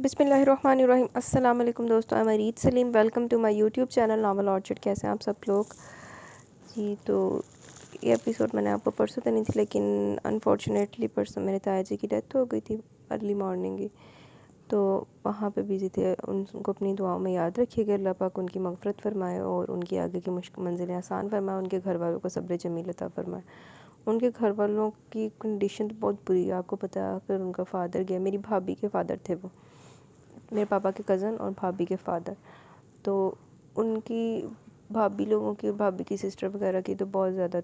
बिस्मिल्लाहिर्रहमानिर्रहीम। अस्सलाम वालेकुम दोस्तों, मैं Reet Salim. Welcome to my YouTube channel Naval Orchid. कैसे हैं आप सब लोग जी। तो ये एपिसोड मैंने आपको परसों तो नहीं थी, लेकिन अनफॉर्चुनेटली परसों मेरे ताया जी की डेथ हो गई थी अर्ली मॉर्निंग ही। तो वहाँ पे बिज़ी थे। उनको अपनी दुआओं में याद रखिएगा। अल्लाह पाक उनकी मग़फ़िरत फ़रमाए और उनकी आगे की मुश्किल मंज़िलें आसान फ़रमाए। उनके घर वालों को सब्र जमील अता फ़रमाए। उनके घर वालों की कंडीशन तो बहुत बुरी है, आपको पता है। अगर उनका फ़ादर गया, मेरी भाभी के फ़ादर थे वो, मेरे पापा के कज़न और भाभी के फ़ादर। तो उनकी भाभी की सिस्टर वगैरह की तो बहुत ज़्यादा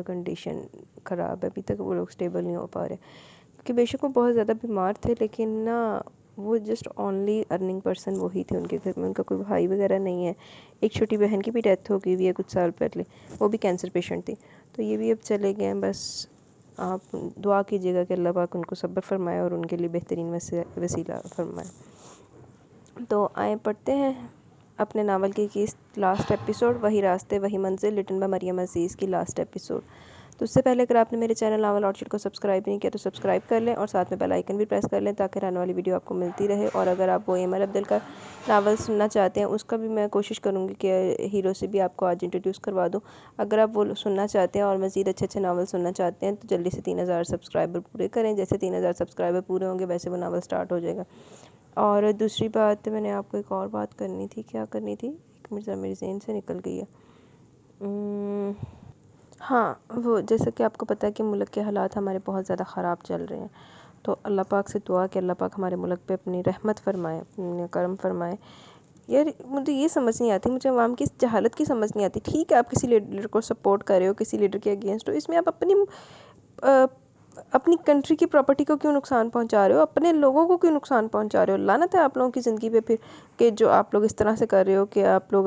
कंडीशन ख़राब है। अभी तक वो लोग स्टेबल नहीं हो पा रहे, क्योंकि बेशक वो बहुत ज़्यादा बीमार थे, लेकिन ना वो जस्ट ओनली अर्निंग पर्सन वही थे उनके घर में। उनका कोई भाई वगैरह नहीं है। एक छोटी बहन की भी डेथ हो गई हुई है कुछ साल पहले, वो भी कैंसर पेशेंट थी। तो ये भी अब चले गए हैं। बस आप दुआ कीजिएगा कि अल्लाह पाक उनको सब्र फ़रमाए और उनके लिए बेहतरीन वसीला फ़रमाए। तो आए पढ़ते हैं अपने नावल की लास्ट एपिसोड, वही रास्ते वही मंजिल, रिटन बाय मरियम अज़ीज़ की लास्ट एपिसोड। तो उससे पहले अगर आपने मेरे चैनल नावल ऑर्चिड को सब्सक्राइब नहीं किया तो सब्सक्राइब कर लें और साथ में बेल आइकन भी प्रेस कर लें, ताकि आने वाली वीडियो आपको मिलती रहे। और अगर आप वो एमर अब्दुल का नावल सुनना चाहते हैं, उसका भी मैं कोशिश करूँगी कि हीरो से भी आपको आज इंट्रोड्यूस करवा दूँ। अगर आप वो सुनना चाहते हैं और मज़ीद अच्छे अच्छे नावल सुनना चाहते हैं, तो जल्दी से 3000 सब्सक्राइबर पूरे करें। जैसे 3000 सब्सक्राइबर पूरे होंगे वैसे वो नावल स्टार्ट हो जाएगा। और दूसरी बात, मैंने आपको एक और बात करनी थी। क्या करनी थी, एक मिनट ज़रा मेरे ज़हन से निकल गई है। हाँ, वो जैसे कि आपको पता है कि मुल्क के हालात हमारे बहुत ज़्यादा ख़राब चल रहे हैं। तो अल्लाह पाक से दुआ कि अल्लाह पाक हमारे मुल्क पे अपनी रहमत फ़रमाए, अपने करम फ़रमाए। यार मुझे ये समझ नहीं आती, मुझे अवाम की इस जहालत की समझ नहीं आती। ठीक है, आप किसी लीडर को सपोर्ट कर रहे हो, किसी लीडर के अगेंस्ट हो, इसमें आप अपनी कंट्री की प्रॉपर्टी को क्यों नुकसान पहुंचा रहे हो, अपने लोगों को क्यों नुकसान पहुंचा रहे हो। लानत है आप लोगों की ज़िंदगी पे फिर, कि जो आप लोग इस तरह से कर रहे हो कि आप लोग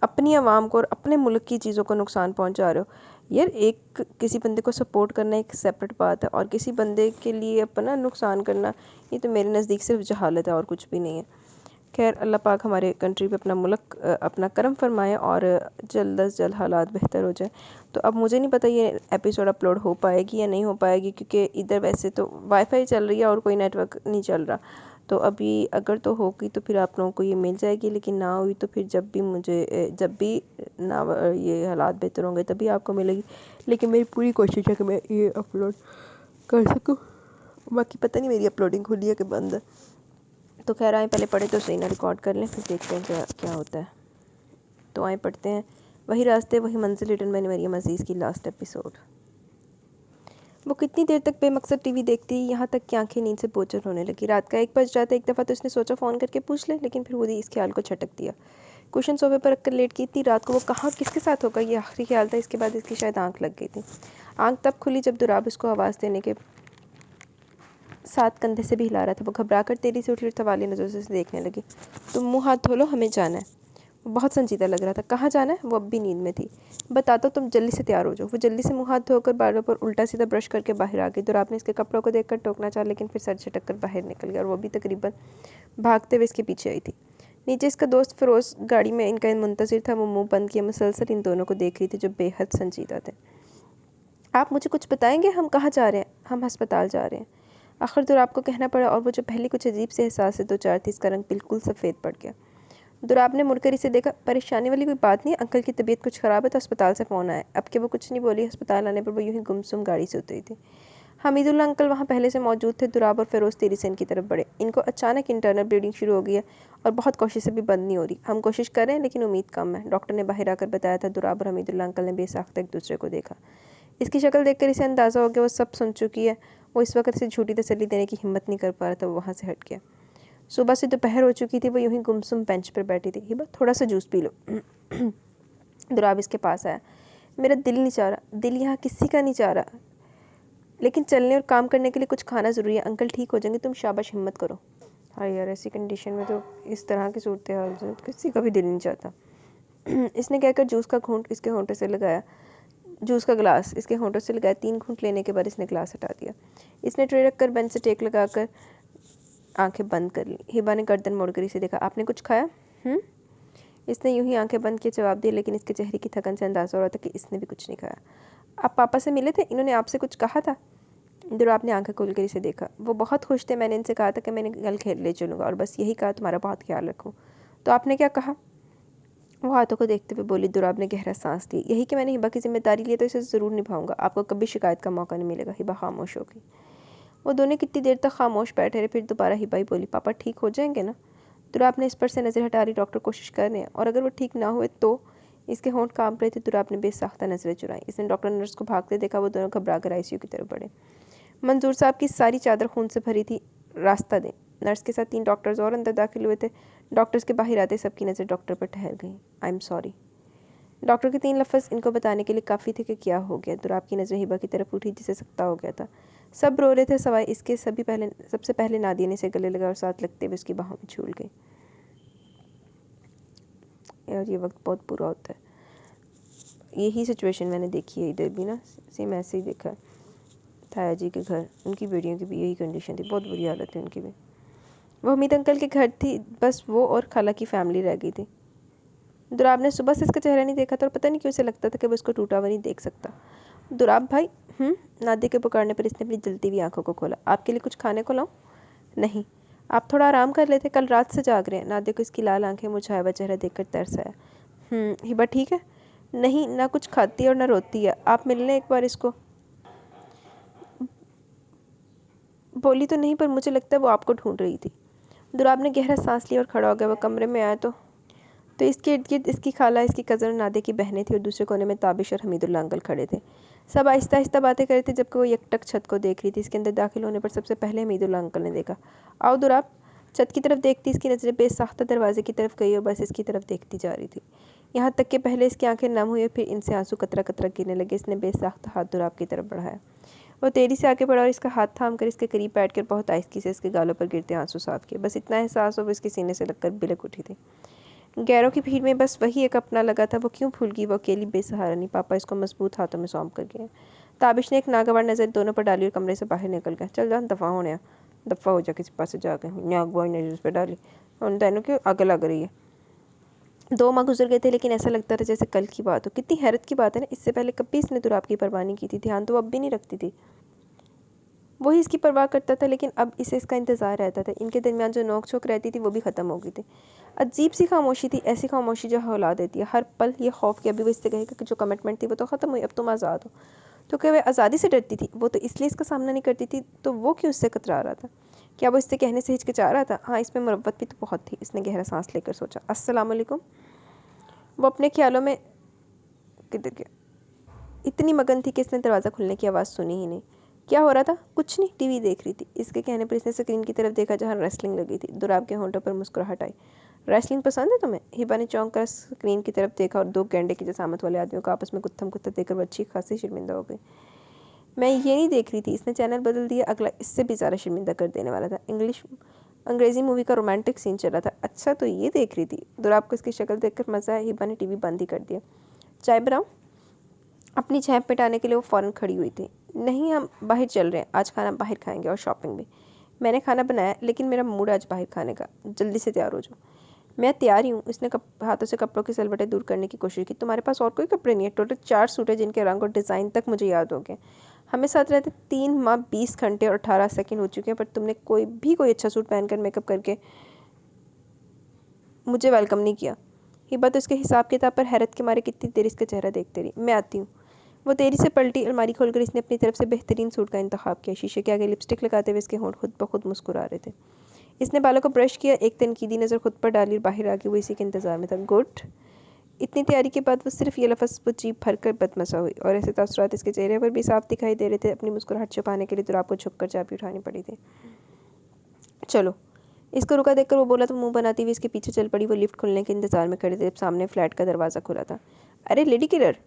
अपनी आवाम को और अपने मुल्क की चीज़ों को नुकसान पहुंचा रहे हो। यार एक किसी बंदे को सपोर्ट करना एक सेपरेट बात है, और किसी बंदे के लिए अपना नुकसान करना, ये तो मेरे नज़दीक सिर्फ जहालत है और कुछ भी नहीं है। खैर, अल्लाह पाक हमारे कंट्री पे अपना मुल्क अपना करम फरमाए और जल्द अज जल्द हालात बेहतर हो जाए। तो अब मुझे नहीं पता ये एपिसोड अपलोड हो पाएगी या नहीं हो पाएगी, क्योंकि इधर वैसे तो वाईफाई चल रही है और कोई नेटवर्क नहीं चल रहा। तो अभी अगर तो होगी तो फिर आप लोगों को ये मिल जाएगी, लेकिन ना हुई तो फिर जब भी ना ये हालात बेहतर होंगे तभी आपको मिलेगी। लेकिन मेरी पूरी कोशिश है कि मैं ये अपलोड कर सकूँ। बाकी पता नहीं मेरी अपलोडिंग खुली है कि बंद है। तो खैर आए पहले पढ़े तो सही ना, रिकॉर्ड कर लें फिर देखते हैं क्या होता है। तो आए पढ़ते हैं वही रास्ते वही मंजिल, रिटन बाय मरियम अज़ीज़ की लास्ट एपिसोड। वो कितनी देर तक बेमकसद टीवी देखती, यहाँ तक कि आंखें नींद से बोझल होने लगी। रात का 1 बज रहा था। एक दफ़ा तो इसने सोचा फ़ोन करके पूछ ले, लेकिन फिर खुद ही इस ख्याल को छटक दिया। कुशन सोफे पर रखकर लेट की। इतनी रात को वो कहाँ किसके साथ होगा, ये आखिरी ख्याल था। इसके बाद इसकी शायद आँख लग गई थी। आँख तब खुली जब दुराब इसको आवाज़ देने के साथ कंधे से भी हिला रहा था। वो घबरा कर तेज़ी से उठी और सवालिया नज़रों से देखने लगी। तुम मुँह हाथ धो लो, हमें जाना है। वो बहुत संजीदा लग रहा था। कहाँ जाना है? वो अब भी नींद में थी। बता दो, तुम जल्दी से तैयार हो जाओ। वो जल्दी से मुँह हाथ धोकर बालों पर उल्टा सीधा ब्रश करके बाहर आ गई। दुराब ने इसके कपड़ों को देखकर टोकना चाहा, लेकिन फिर सर झटक कर बाहर निकल गया और वो भी तकरीबन भागते हुए इसके पीछे आई थी। नीचे इसका दोस्त फिरोज़ गाड़ी में इनका मुंतज़िर था। वो मुँह बंद किए मुसलसल इन दोनों को देख रही थी, जो बेहद संजीदा थे। आप मुझे कुछ बताएंगे, हम कहाँ जा रहे हैं? हम अस्पताल जा रहे हैं, आखिर दुराब को कहना पड़ा। और वो जो पहले कुछ अजीब से एहसास से दो चार थी, इसका रंग बिल्कुल सफ़ेद पड़ गया। दुराब ने मुड़कर इसे देखा। परेशानी वाली कोई बात नहीं, अंकल की तबीयत कुछ ख़राब है तो अस्पताल से फ़ोन आया। अब के वो कुछ नहीं बोली। अस्पताल आने पर वो यूं ही गुमसुम गाड़ी से उतरी थी। हमीदुल्ला अंकल वहाँ पहले से मौजूद थे। दुराब और फिरोज़ तेजी से इनकी तरफ बढ़े। इनको अचानक इंटरनल ब्लीडिंग शुरू हो गई है और बहुत कोशिश से भी बंद नहीं हो रही। हम कोशिश कर रहे हैं लेकिन उम्मीद कम है, डॉक्टर ने बाहर आकर बताया था। दुराब और हमीदुल्ला अंकल ने बेसाख्ता एक दूसरे को देखा। इसकी शक्ल देखकर इसे अंदाज़ा हो गया वो सब सुन चुकी है। वो इस वक्त से झूठी तसल्ली देने की हिम्मत नहीं कर पा रहा था। वो वहाँ से हट गया। सुबह से दोपहर हो चुकी थी। वो यूं ही गुमसुम बेंच पर बैठी थी। हिबा, थोड़ा सा जूस पी लो। दुराब इसके पास आया। मेरा दिल नहीं चाह रहा। दिल यहाँ किसी का नहीं चाह रहा, लेकिन चलने और काम करने के लिए कुछ खाना ज़रूरी है। अंकल ठीक हो जाएंगे, तुम शाबाश हिम्मत करो। हाँ यार, ऐसी कंडीशन में तो इस तरह की सूरत हाल से किसी का भी दिल नहीं चाहता। इसने कहकर जूस का घूंट इसके होंठों से लगाया। जूस का गिलास इसके होंठों से लगाया। 3 घूंट लेने के बाद इसने गिलास हटा दिया। इसने ट्रे रख कर बेंच से टेक लगाकर आंखें बंद कर ली। हिबा ने गर्दन मोड़कर इसे देखा। आपने कुछ खाया? इसने यूं ही आंखें बंद किए जवाब दिया, लेकिन इसके चेहरे की थकन से अंदाज़ा हो रहा था कि इसने भी कुछ नहीं खाया। आप पापा से मिले थे? इन्होंने आपसे कुछ कहा था? दुराब ने आंखें खोल कर इसे देखा। वो बहुत खुश थे। मैंने इनसे कहा था कि मैंने कल खेल ले चलूँगा और बस यही कहा तुम्हारा बहुत ख्याल रखूँ। तो आपने क्या कहा? वो हाथों को देखते हुए बोली। दुराब ने गहरा सांस ली। यही कि मैंने हिबा की जिम्मेदारी ली तो इसे ज़रूर निभाऊंगा। आपको कभी शिकायत का मौका नहीं मिलेगा। हिबा खामोश हो गई। वो दोनों कितनी देर तक खामोश बैठे रहे। फिर दोबारा हिबा ही बोली, पापा ठीक हो जाएंगे ना? दुराब ने इस पर से नज़र हटा रही। डॉक्टर कोशिश कर रहे हैं और अगर वो ठीक ना हुए तो? इसके होंठ कांप रहे थे। दुराब ने बेसाख्ता नजरें चुराई। इसने डॉक्टर नर्स को भागते देखा। वो दोनों घबरा कर आईसीयू की तरफ बढ़े। मंजूर साहब की सारी चादर खून से भरी थी। रास्ता दें। नर्स के साथ 3 डॉक्टर्स और अंदर दाखिल हुए थे। डॉक्टर्स के बाहर आते सबकी नज़र डॉक्टर पर ठहर गई। I am sorry. डॉक्टर के 3 लफ्ज़ इनको बताने के लिए काफ़ी थे कि क्या हो गया। दुराब की नज़र हिबा की तरफ उठी जिसे सकता हो गया था। सब रो रहे थे सिवाय इसके। सबसे पहले नादिया ने इसे गले लगा और साथ लगते हुए उसकी बाहों में झूल गई। यार ये वक्त बहुत बुरा होता है। यही सिचुएशन मैंने देखी है इधर भी ना, सेम ऐसे ही देखा है। ताया जी के घर उनकी बेटियों की भी यही कंडीशन थी। बहुत बुरी हालत थी उनकी भी। वो हमीद अंकल के घर थी। बस वो और खाला की फैमिली रह गई थी। दुराब ने सुबह से इसका चेहरा नहीं देखा था और पता नहीं क्यों उसे लगता था कि वो इसको टूटा हुआ नहीं देख सकता। दुराब भाई। नादिया के पुकारने पर इसने अपनी जलती हुई आंखों को खोला। आपके लिए कुछ खाने को लाऊं? नहीं, आप थोड़ा आराम कर लेते, कल रात से जाग रहे हैं। नादिया को इसकी लाल आंखें मुरझाया हुआ चेहरा देखकर तरस आया। हिबा ठीक है? नहीं, ना कुछ खाती है और ना रोती है। आप मिल लें एक बार इसको। बोली तो नहीं पर मुझे लगता है वो आपको ढूंढ रही थी। दुराब ने गहरा सांस लिया और खड़ा हो गया। वो कमरे में आया तो इसके इर्द गिर्द इसकी खाला, इसकी कज़न और नादिया की बहनें थी और दूसरे कोने में ताबिश और हमीदुल्ला अंकल खड़े थे। सब आहिस्ता आहिस्ता बातें कर रहे थे जबकि वो एकटक छत को देख रही थी। इसके अंदर दाखिल होने पर सबसे पहले हमीदुल्ला अंकल ने देखा। आओ दुराब। छत की तरफ देखती इसकी नज़रें बेसाख्ता दरवाजे की तरफ गई और बस इसकी तरफ देखती जा रही थी। यहाँ तक कि पहले इसकी आंखें नम हुई और फिर इनसे आंसू कतरा कतरा गिरने लगे। इसने बेसाख्ता हाथ दुराब की तरफ बढ़ाया। वो तेजी से आगे बढ़ा और इसका हाथ थाम कर इसके करीब बैठकर बहुत आहिस्ती से इसके गालों पर गिरते आंसू साफ किए। बस इतना एहसास हो वो इसके सीने से लगकर बिलक उठी थी। गैरों की भीड़ में बस वही एक अपना लगा था। वो क्यों भूल गई? वो अकेली बेसहारा नहीं। पापा इसको मजबूत हाथों में सौंप कर गए। ताबिश ने एक नागवार नज़र दोनों पर डाली और कमरे से बाहर निकल गया। चल जान दफ़ा होने, दफ़ा हो जा, किसी पास जा गए। नागवार नज़र उस पर डाली। उन दोनों की आग लग रही है। 2 माह गुजर गए थे लेकिन ऐसा लगता था जैसे कल की बात हो। कितनी हैरत की बात है ना, इससे पहले कभी इसने दुराब की परवाह नहीं की थी। ध्यान तो अब भी नहीं रखती थी। वही इसकी परवाह करता था लेकिन अब इसे इसका इंतज़ार रहता था। इनके दरमियान जो नोक झोंक रहती थी वो भी ख़त्म हो गई थी। अजीब सी खामोशी थी, ऐसी खामोशी जो हौला देती है। हर पल ये खौफ कि अभी वो इससे कहेगा कि जो कमिटमेंट थी वो तो ख़त्म हुई, अब तुम आज़ाद हो। तो क्या वह आज़ादी से डरती थी? वो तो इसलिए इसका सामना नहीं करती थी, तो वो क्यों उससे कतरा रहा था? क्या वो इससे कहने से हिचकिचा रहा था? हाँ, इसमें मुरब्बत भी तो बहुत थी। इसने गहरा सांस लेकर सोचा। अस्सलाम वालेकुम। वो अपने ख्यालों में किधर गया, इतनी मगन थी कि इसने दरवाज़ा खुलने की आवाज़ सुनी ही नहीं। क्या हो रहा था? कुछ नहीं, टीवी देख रही थी। इसके कहने पर इसने स्क्रीन की तरफ देखा जहाँ रेसलिंग लगी थी। दुराब के होंठों पर मुस्कुराहट आई। रेसलिंग पसंद है तुम्हें? हिबा ने चौंक कर स्क्रीन की तरफ देखा और 2 गैंडे की जसामत वाले आदमियों को आपस में गुत्थम गुत्था देखकर वो अच्छी खासी शर्मिंदा हो गई। मैं ये नहीं देख रही थी। इसने चैनल बदल दिया। अगला इससे भी ज़्यादा शर्मिंदा कर देने वाला था। अंग्रेज़ी मूवी का रोमांटिक सीन चला था। अच्छा, तो ये देख रही थी। दुराब को इसकी शक्ल देखकर मज़ा आया। हिबा ने टीवी बंद ही कर दिया। चाय बनाऊं? अपनी झैप मिटाने के लिए वो फ़ौरन खड़ी हुई थी। नहीं, हम बाहर चल रहे हैं। आज खाना बाहर खाएंगे और शॉपिंग भी। मैंने खाना बनाया लेकिन मेरा मूड आज बाहर खाने का। जल्दी से तैयार हो जाओ। मैं तैयार ही हूँ। इसने हाथों से कपड़ों की सलवटें दूर करने की कोशिश की। तुम्हारे पास और कोई कपड़े नहीं है? टोटल 4 सूट है जिनके रंग और डिज़ाइन तक मुझे याद हो गए। हमें साथ रहते 3 माह 20 घंटे और 18 सेकंड हो चुके हैं पर तुमने कोई अच्छा सूट पहनकर मेकअप करके मुझे वेलकम नहीं किया। हिबा तो इसके हिसाब किताब पर हैरत के मारे कितनी देर इसका चेहरा देखते रही। मैं आती हूँ। वो तेरी से पलटी। अलमारी खोलकर इसने अपनी तरफ से बेहतरीन सूट का इंतखाब किया। शीशे के आगे लिपस्टिक लगाते हुए इसके होंठ खुद ब खुद मुस्कुरा रहे थे। इसने बालों को ब्रश किया, एक तनकीदी नज़र खुद पर डाली और बाहर आके वो इसी के इंतज़ार में था। गुड। इतनी तैयारी के बाद वो सिर्फ ये लफ्ज़ वो जीभ भर कर बदमसा हुई और ऐसे तासुरात इसके चेहरे पर भी साफ दिखाई दे रहे थे। अपनी मुस्कुराहट छुपाने के लिए दुराब को झुककर चाबी उठानी पड़ी थी। चलो। इसको रुका देखकर वो बोला तो मुंह बनाती हुई इसके पीछे चल पड़ी। वो लिफ्ट खुलने के इंतज़ार में खड़े थे जब सामने फ्लैट का दरवाज़ा खुला था। अरे लेडी किलर।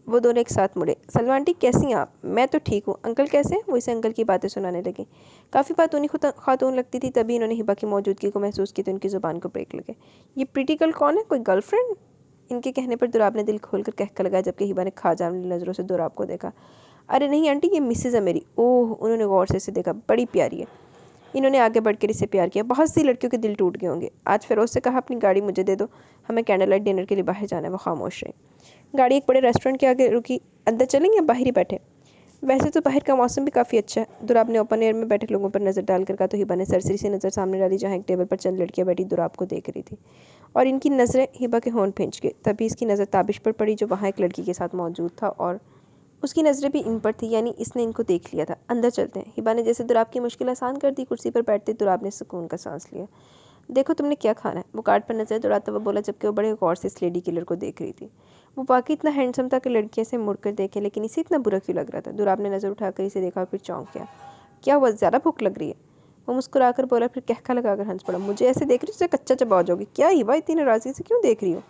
वो दोनों एक साथ मुड़े। सलमा आंटी कैसी हैं आप? मैं तो ठीक हूँ। अंकल कैसे हैं? वो इसे अंकल की बातें सुनाने लगी। काफ़ी बात उन्हीं खातून लगती थी। तभी इन्होंने हिबा की मौजूदगी को महसूस की तो उनकी ज़ुबान को ब्रेक लगे। ये प्रीटी गर्ल कौन है? कोई गर्लफ्रेंड? इनके कहने पर दुराब ने दिल खोलकर कहकर लगाया जबकि हिबा ने खा जाने नज़रों से दुराब को देखा। अरे नहीं आंटी, ये मिसेज़ है मेरी। ओह, उन्होंने गौर से इसे देखा। बड़ी प्यारी है। इन्होंने आगे बढ़कर इससे प्यार किया। बहुत सी लड़कियों के दिल टूट गए होंगे। आज फ़िरोज़ से कहा अपनी गाड़ी मुझे दे दो, हमें कैंडल लाइट डिनर के लिए बाहर जाना है। वो खामोश रही। गाड़ी एक बड़े रेस्टोरेंट के आगे रुकी। अंदर चलेंगे या बाहर ही बैठे? वैसे तो बाहर का मौसम भी काफ़ी अच्छा है। दुराब ने ओपन एयर में बैठे लोगों पर नज़र डालकर कहा तो हिबा ने सरसरी से नज़र सामने डाली जहाँ एक टेबल पर चंद लड़कियाँ बैठी दुराब को देख रही थी और इनकी नज़रें हिबा के होंठ खींच गई। तभी इसकी नज़र ताबिश पर पड़ी जो वहाँ एक लड़की के साथ मौजूद था और उसकी नज़रें भी इन पर थी, यानी इसने इनको देख लिया था। अंदर चलते हैं। हिबा ने जैसे दुराब की मुश्किल आसान कर दी। कुर्सी पर बैठते दुराब ने सुकून का सांस लिया। देखो तुमने क्या खाना है, वो कार्ड पर नजर दौड़ाता हुआ बोला जबकि वो बड़े गौर से इस लेडी किलर को देख रही थी। वो बाकी इतना हैंडसम था कि लड़कियां से मुड़कर देखे, लेकिन इसे इतना बुरा क्यों लग रहा था। दुराब ने नज़र उठाकर इसे देखा और फिर चौंक गया। क्या हुआ, ज़्यादा भूख लग रही है? वो मुस्कुराकर बोला, फिर कहका लगाकर हंस पड़ा। मुझे ऐसे देख रही जैसे कच्चा चबा जाओगी। क्या हिबा, इतनी नाराज़गी से क्यों देख रही हो?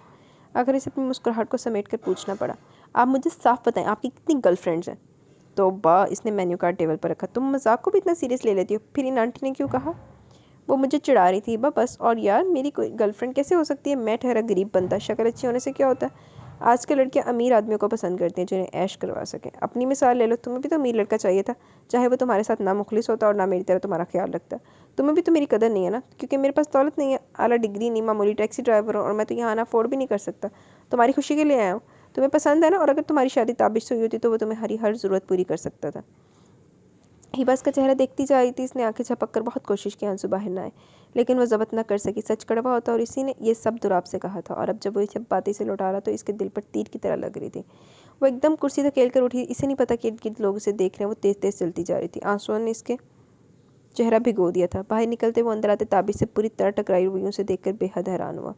आखिर इसे अपनी मुस्कुराहट को समेट कर पूछना पड़ा। आप मुझे साफ बताएं, आपकी कितनी गर्लफ्रेंड्स हैं? तो बा, इसने मेन्यू कार्ड टेबल पर रखा। तुम मजाक को भी इतना सीरियस ले लेती हो। फिर इन आंटी ने क्यों कहा? वो मुझे चिढ़ा रही थी बस। और यार, मेरी कोई गर्लफ्रेंड कैसे हो सकती है? मैं ठहरा गरीब बंदा, शक्ल अच्छी होने से क्या होता है? आजकल लड़कियां अमीर आदमियों को पसंद करती हैं जिन्हें ऐश करवा सकें। अपनी मिसाल ले लो, तुम्हें भी तो अमीर लड़का चाहिए था, चाहे वो तुम्हारे साथ ना मुखलिस होता और ना मेरी तरह तुम्हारा ख्याल रखता। तुम्हें भी तो मेरी कदर नहीं है ना, क्योंकि मेरे पास दौलत नहीं है, आला डिग्री नहीं, मामूली टैक्सी ड्राइवर हूँ और मैं तो यहाँ आना अफोर्ड भी नहीं कर सकता। तुम्हारी खुशी के लिए आया हूँ। तुम्हें पसंद है ना, और अगर तुम्हारी शादी ताबिश से हुई होती तो वो तुम्हें हर ज़रूरत पूरी कर सकता था। हिबा उसका चेहरा देखती जा रही थी। इसने आंखें झपक कर बहुत कोशिश की आंसू बाहर ना आए, लेकिन वो जब्त न कर सकी। सच कड़वा होता और इसी ने ये सब दुराब से कहा था, और अब जब वो सब बातें से लौटा रहा तो इसके दिल पर तीर की तरह लग रही थी। वो एकदम कुर्सी धकेल कर उठी। इसे नहीं पता कि इर्द गिर्द लोग उसे देख रहे हैं। वो तेज तेज चलती जा रही थी। आंसुओं ने इसके चेहरा भिगो दिया था। बाहर निकलते वो अंदर आते ताबिश से पूरी तरह टकराई हुई उसे देखकर बेहद हैरान हुआ।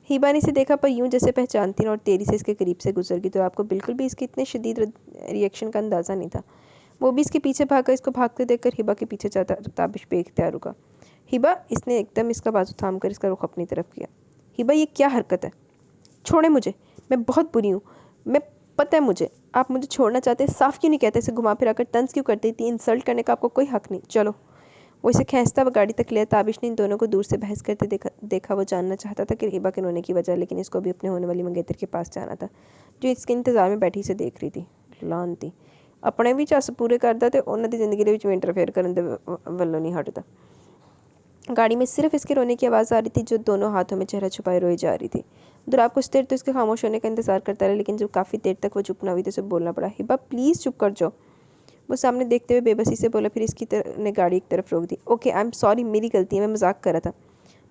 हिबा ने इसे देखा पर यूं जैसे पहचानती न, और तेजी से इसके करीब से गुजर गई। तो आपको बिल्कुल भी इसके इतने शदीद रिएक्शन का अंदाज़ा नहीं था। वो भी इसके पीछे भागा। इसको भागते देखकर हिबा के पीछे जाता ताबिश बेख्तियार रुका। हिबा, इसने एकदम इसका बाजू थाम कर इसका रुख अपनी तरफ किया। हिबा, ये क्या हरकत है? छोड़े मुझे, मैं बहुत बुरी हूँ। मैं पता है मुझे, आप मुझे छोड़ना चाहते हैं, साफ क्यों नहीं कहते? इसे घुमा फिरा कर तंज क्यों करती थी? इंसल्ट करने का आपको कोई हक नहीं। चलो। वो इसे खींचता हुआ गाड़ी तक ले। ताबिश ने इन दोनों को दूर से बहस करते देखा। वो जानना चाहता था कि हिबा के रोने की वजह, लेकिन इसको भी अपने होने वाली मंगेतर के पास जाना था जो इसके इंतजार में बैठी से देख रही थी। लानती, अपने भी चस पूरे करता तो उन्होंने की जिंदगी के इंटरफेयर करने वालों नहीं हटता। गाड़ी में सिर्फ इसके रोने की आवाज़ आ रही थी, जो दोनों हाथों में चेहरा छुपाए रोई जा रही थी। दुराब कुछ देर तो इसके खामोश होने का इंतजार करता रहा, लेकिन जब काफ़ी देर तक वो चुप ना हुई तो उसे बोलना पड़ा। हिबा, प्लीज़ चुप कर जाओ। वो सामने देखते हुए बेबसी से बोला। फिर इसकी ने गाड़ी एक तरफ रोक दी। ओके, आई एम सॉरी, मेरी गलती है, मैं मजाक कर रहा था।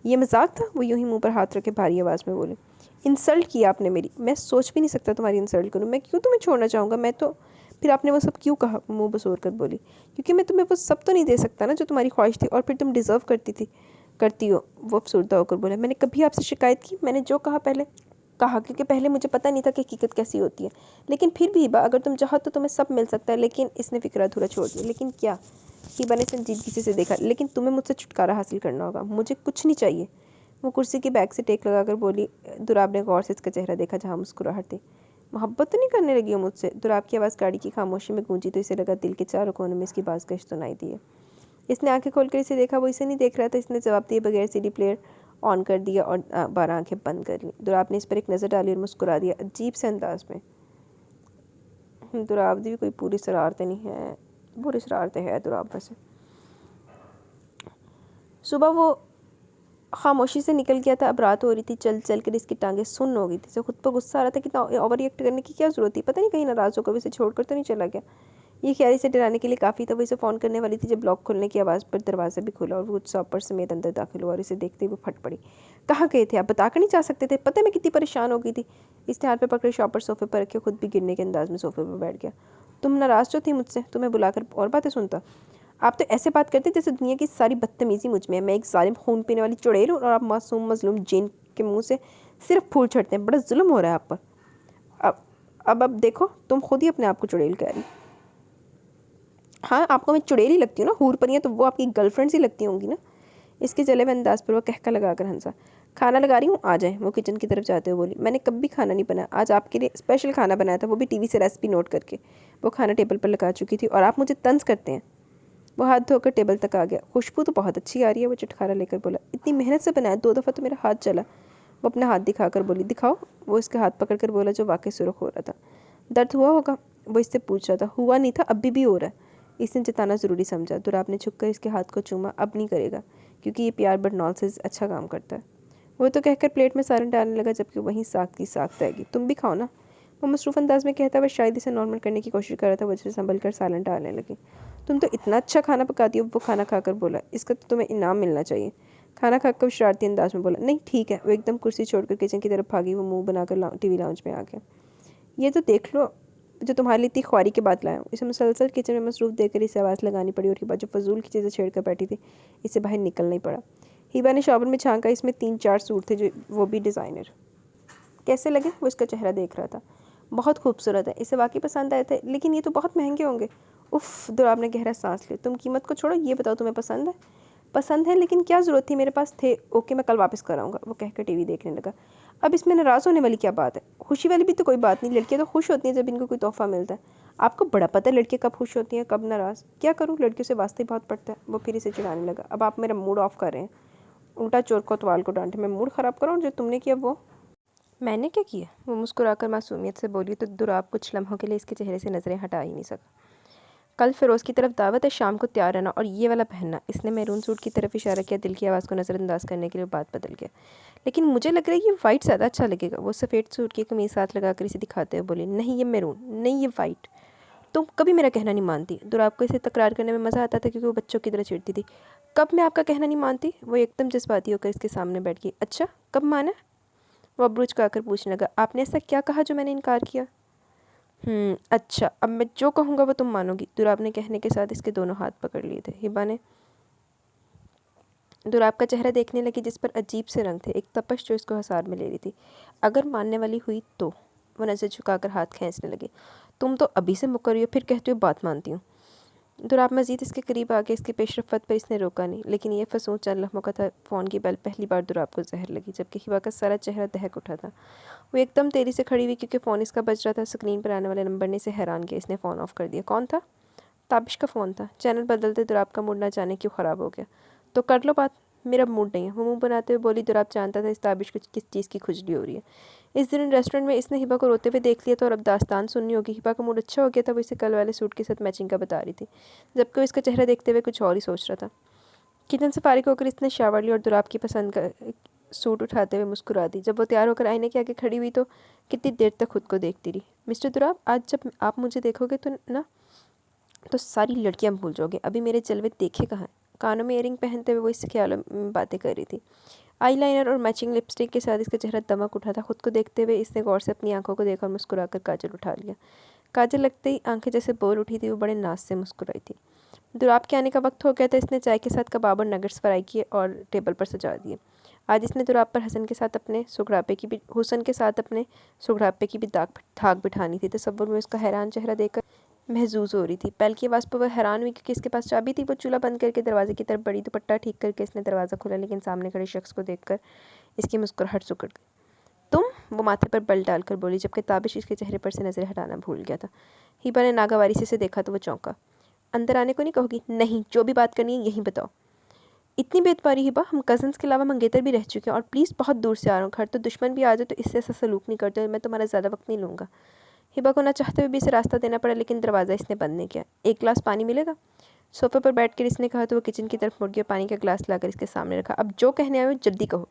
ये मजाक था? वो यूं ही मुंह पर हाथ रखे भारी आवाज़ में बोले। इंसल्ट किया आपने मेरी, मैं सोच भी नहीं सकता तुम्हारी इंसल्ट करूँ। मैं क्यों तुम्हें छोड़ना चाहूँगा? मैं तो फिर आपने वो सब क्यों कहा? मुंह बसोर कर बोली। क्योंकि मैं तुम्हें वो सब तो नहीं दे सकता ना जो तुम्हारी ख्वाहिश थी और फिर तुम डिज़र्व करती हो। वो अफसरदा होकर बोला। मैंने कभी आपसे शिकायत की? मैंने जो कहा पहले कहा, क्योंकि पहले मुझे पता नहीं था कि हकीकत कैसी होती है। लेकिन फिर भी हिबा, अगर तुम चाहो तो तुम्हें सब मिल सकता है। लेकिन इसने फिक्र अधूरा छोड़ दिया। लेकिन क्या? हिबा ने संजीदगी से देखा। लेकिन तुम्हें मुझसे छुटकारा हासिल करना होगा। मुझे कुछ नहीं चाहिए। वो कुर्सी की बैग से टेक लगाकर बोली। दुराब ने गौर से इसका चेहरा देखा जहाँ मुस्कुराहट थी। मोहब्बत तो नहीं करने लगी हो मुझसे? दुराब की आवाज़ गाड़ी की खामोशी में गूंजी तो इसे लगा दिल के चारों कोनों में इसकी बाज़गश सुनाई दी है। इसने आंखें खोलकर इसे देखा। वो इसे नहीं देख रहा था। इसने जवाब दिए बगैर सीडी प्लेयर ऑन कर दिया और 12 आंखें बंद कर ली। दुराब ने इस पर एक नज़र डाली और मुस्कुरा दिया अजीब से अंदाज में। दुराब दी भी कोई पूरी शरारतें नहीं है, बुरी शरारतें है दुराब वैसे। सुबह वो खामोशी से निकल गया था। अब रात हो रही थी। चल चल कर इसकी टांगें सुन्न हो गई थी। इसे खुद पर गुस्सा आ रहा था कि ओवर रिएक्ट करने की क्या ज़रूरत थी। पता नहीं कहीं नाराज़ होकर इसे छोड़कर तो नहीं चला गया। ये ख्याल इसे डराने के लिए काफ़ी था। वो इसे फ़ोन करने वाली थी जब लॉक खुलने की आवाज़ पर दरवाज़ा भी खुला और वो शॉपर समेत अंदर दाखिल हुआ और इसे देखते हुए फट पड़ी। कहाँ गए थे आप? बताकर नहीं जा सकते थे? पता है मैं कितनी परेशान हो गई थी। इसने हाथ पे पकड़े शॉपर सोफे पर रखे, खुद भी गिरने के अंदाज में सोफे पर बैठ गया। तुम नाराज़ जो थी मुझसे, तुम्हें बुलाकर और बातें सुनता। आप तो ऐसे बात करते जैसे दुनिया की सारी बदतमीज़ी मुझ में है। मैं एक जालिम खून पीने वाली चुड़ैल हूँ और आप मासूम मजलूम जिन के मुंह से सिर्फ फूल छड़ते हैं। बड़ा जुल्म हो रहा है आप पर। अब देखो, तुम खुद ही अपने आप को चुड़ैल कह रही। हाँ, आपको मैं चुड़ैल ही लगती हूँ ना? हूर परियाँ तो वो आपकी गर्लफ्रेंड्स ही लगती होंगी ना? इसके जले में अंदाज पर वो कहका लगाकर हंसा। खाना लगा रही हूँ, आ जाए। वो किचन की तरफ जाते हुए बोली। मैंने कभी खाना नहीं बनाया, आज आपके लिए स्पेशल खाना बनाया था, वो भी टीवी से रेसिपी नोट करके। वो खाना टेबल पर लगा चुकी थी और आप मुझे तंज करते हैं। वो हाथ धोकर टेबल तक आ गया। खुशबू तो बहुत अच्छी आ रही है। वो चटखारा लेकर बोला। इतनी मेहनत से बनाया, 2 दफ़ा तो मेरा हाथ जला। वो अपना हाथ दिखाकर बोली। दिखाओ। वो इसके हाथ पकड़कर बोला जो वाकई सुर्ख हो रहा था। दर्द हुआ होगा? वो इससे पूछ रहा था। हुआ नहीं था, अभी भी हो रहा है। इसने जताना ज़रूरी समझा। दुराब ने छुपकर इसके हाथ को चूमा। अब नहीं करेगा क्योंकि ये प्यार बटनॉल से अच्छा काम करता है। वो तो कहकर प्लेट में सारन डालने लगा जबकि वहीं साग की साग तैगी। तुम भी खाओ ना। वो मसरूफ़ अंदाज में कहता, वह शायद इसे नॉर्मल करने की कोशिश कर रहा था। वजह संभल कर सालन डालने लगी। तुम तो इतना अच्छा खाना पकाती हो। वो खाना खाकर बोला, इसका तो तुम्हें इनाम मिलना चाहिए। खाना खाकर शरारती अंदाज में बोला, नहीं ठीक है। वो एकदम कुर्सी छोड़कर किचन की तरफ भागी। वो मुंह बनाकर टीवी लाउंज में आ गया। ये तो देख लो जो तुम्हारे लिए इतनी ख्वारी के बाद लाया हूँ। इसे मुसलसल किचन में मसरूफ़ देकर इसे आवाज़ लगानी पड़ी और हिबा जो फजूल की चीज़ें छेड़ कर बैठी थी, इसे बाहर निकलना ही पड़ा। हिबा ने शॉवर में झांका। इसमें 3-4 सूट थे, जो वो भी डिज़ाइनर। कैसे लगे? वो इसका चेहरा देख रहा था। बहुत खूबसूरत है। इसे वाकई पसंद आए थे, लेकिन ये तो बहुत महंगे होंगे। उफ़, दुराब ने गहरा सांस लिया। तुम कीमत को छोड़ो, ये बताओ तुम्हें पसंद है? पसंद है, लेकिन क्या ज़रूरत थी? मेरे पास थे। ओके, मैं कल वापस कर आऊँगा। वो कहकर टीवी देखने लगा। अब इसमें नाराज़ होने वाली क्या बात है? खुशी वाली भी तो कोई बात नहीं। लड़कियाँ तो खुश होती हैं जब इनको कोई तोहफ़ा मिलता है। आपको बड़ा पता है लड़कियाँ कब खुश होती हैं, कब नाराज़। क्या करूँ, लड़कियों से वास्ते ही बहुत पड़ता है। वो फिर इसे चिढ़ाने लगा। अब आप मेरा मूड ऑफ कर रहे हैं। उल्टा चोर कोतवाल को डांटे। मैं मूड ख़राब करूँ? और जो तुमने किया वो? मैंने क्या किया? वो मुस्कुराकर मासूमियत से बोली। तो दुराब कुछ लम्हों के लिए इसके चेहरे से नज़रें हटा ही नहीं सका। कल फ़िरोज़ की तरफ दावत है, शाम को तैयार रहना और ये वाला पहनना। इसने मैरून सूट की तरफ इशारा किया। दिल की आवाज़ को नज़रअंदाज करने के लिए बात बदल गया। लेकिन मुझे लग रहा है ये वाइट ज़्यादा अच्छा लगेगा। वो सफ़ेद सूट की कमीज़ साथ लगाकर इसे दिखाते हुए बोली, नहीं ये मैरून नहीं, ये वाइट। तुम कभी मेरा कहना नहीं मानती। दुराब को इसे तकरार करने में मज़ा आता था, क्योंकि वो बच्चों की तरह चिढ़ती थी। कब मैं आपका कहना नहीं मानती? वो एकदम जज्बाती होकर इसके सामने बैठ गई। अच्छा, कब माना? वो अब्रूज खाकर पूछने लगा, आपने ऐसा क्या कहा जो मैंने इनकार किया? अच्छा, अब मैं जो कहूँगा वो तुम मानोगी। दुराब ने कहने के साथ इसके दोनों हाथ पकड़ लिए थे। हिबा ने दुराब का चेहरा देखने लगी, जिस पर अजीब से रंग थे, एक तपश जो इसको हसार में ले रही थी। अगर मानने वाली हुई तो? वो नज़र झुकाकर हाथ खींचने लगे। तुम तो अभी से मुकर रही हो, फिर कहती हो बात मानती हूँ। दुराब मजीद इसके करीब आ गया। इसकी पेशरफ़्त पर इसने रोका नहीं, लेकिन यह फसूं चंद लम्हों का था। फ़ोन की बेल पहली बार दुराब को जहर लगी, जबकि हिबा का सारा चेहरा दहक उठा था। वो एकदम तेज़ी से खड़ी हुई, क्योंकि फ़ोन इसका बज रहा था। स्क्रीन पर आने वाले नंबर ने इसे हैरान किया। इसने फ़ोन ऑफ़ कर दिया। कौन था? ताबिश का फ़ोन था। चैनल बदलते दुराब का मूड ना जाने क्यों ख़राब हो गया। तो कर लो बात, मेरा मूड नहीं है। वो मुंह बनाते हुए बोली। दुराब जानता था इस ताबिश को किस चीज़ की खुजली हो रही है। इस दिन रेस्टोरेंट में इसने हिबा को रोते हुए देख लिया था, और अब दास्तान सुननी होगी। हिबा का मूड अच्छा हो गया था। वो इसे कल वाले सूट के साथ मैचिंग का बता रही थी, जबकि वो इसका चेहरा देखते हुए कुछ और ही सोच रहा था। किचन से फारिग होकर इसने शावर लिया और दुराब की पसंद का सूट उठाते हुए मुस्कुरा दी। जब वो तैयार होकर आईने के आगे खड़ी हुई तो कितनी देर तक खुद को देखती रही। मिस्टर दुराब, आज जब आप मुझे देखोगे तो सारी लड़कियां भूल जाओगे। अभी मेरे जलवे देखे कहाँ हैं? कानों में इयरिंग पहनते हुए वो इस ख्यालों में बातें कर रही थी। आईलाइनर और मैचिंग लिपस्टिक के साथ इसका चेहरा दमक उठा था। खुद को देखते हुए इसने गौर से अपनी आंखों को देखा और मुस्कुराकर काजल उठा लिया। काजल लगते ही आंखें जैसे बोल उठी थी। वो बड़े नाज से मुस्कुराई थी। दुराब के आने का वक्त हो गया था। इसने चाय के साथ कबाब और नगेट्स फ्राई किए और टेबल पर सजा दिए। आज इसने दुराब पर हुसन के साथ अपने सुघड़ापे की भी धाक बिठानी थी। तसव्वुर में उसका हैरान चेहरा देखकर महजूज हो रही थी। पहल की आवाज़ पर वह हैरान हुई, क्योंकि इसके पास चाबी थी। वो चूल्हा बंद करके दरवाजे की तरफ बढ़ी। दुपट्टा ठीक करके इसने दरवाज़ा खोला, लेकिन सामने खड़े शख्स को देखकर इसकी मुस्कुराहट सिकुड़ गई। तुम? वो माथे पर बल डालकर बोली, जबकि ताबिश इसके चेहरे पर से नज़रें हटाना भूल गया था। हिबा ने नागवारी से इसे देखा तो वो चौंका। अंदर आने को नहीं कहोगी? नहीं, जो भी बात करनी है यहीं बताओ। इतनी बेतबारी हिबा, हम कज़न्स के अलावा मंगेतर भी रह चुके हैं, और प्लीज़ बहुत दूर से आ रहा हूँ। घर तो दुश्मन भी आ जाए तो इससे ऐसा सलूक नहीं करते। मैं तुम्हारा ज़्यादा वक्त नहीं लूँगा। हिबा को ना चाहते हुए भी इसे रास्ता देना पड़ा, लेकिन दरवाज़ा इसने बंद नहीं किया। एक गिलास पानी मिलेगा? सोफे पर बैठकर इसने कहा तो वो किचन की तरफ मुड़ गया। पानी का गिलास लाकर इसके सामने रखा। अब जो कहने आए हो जल्दी कहो।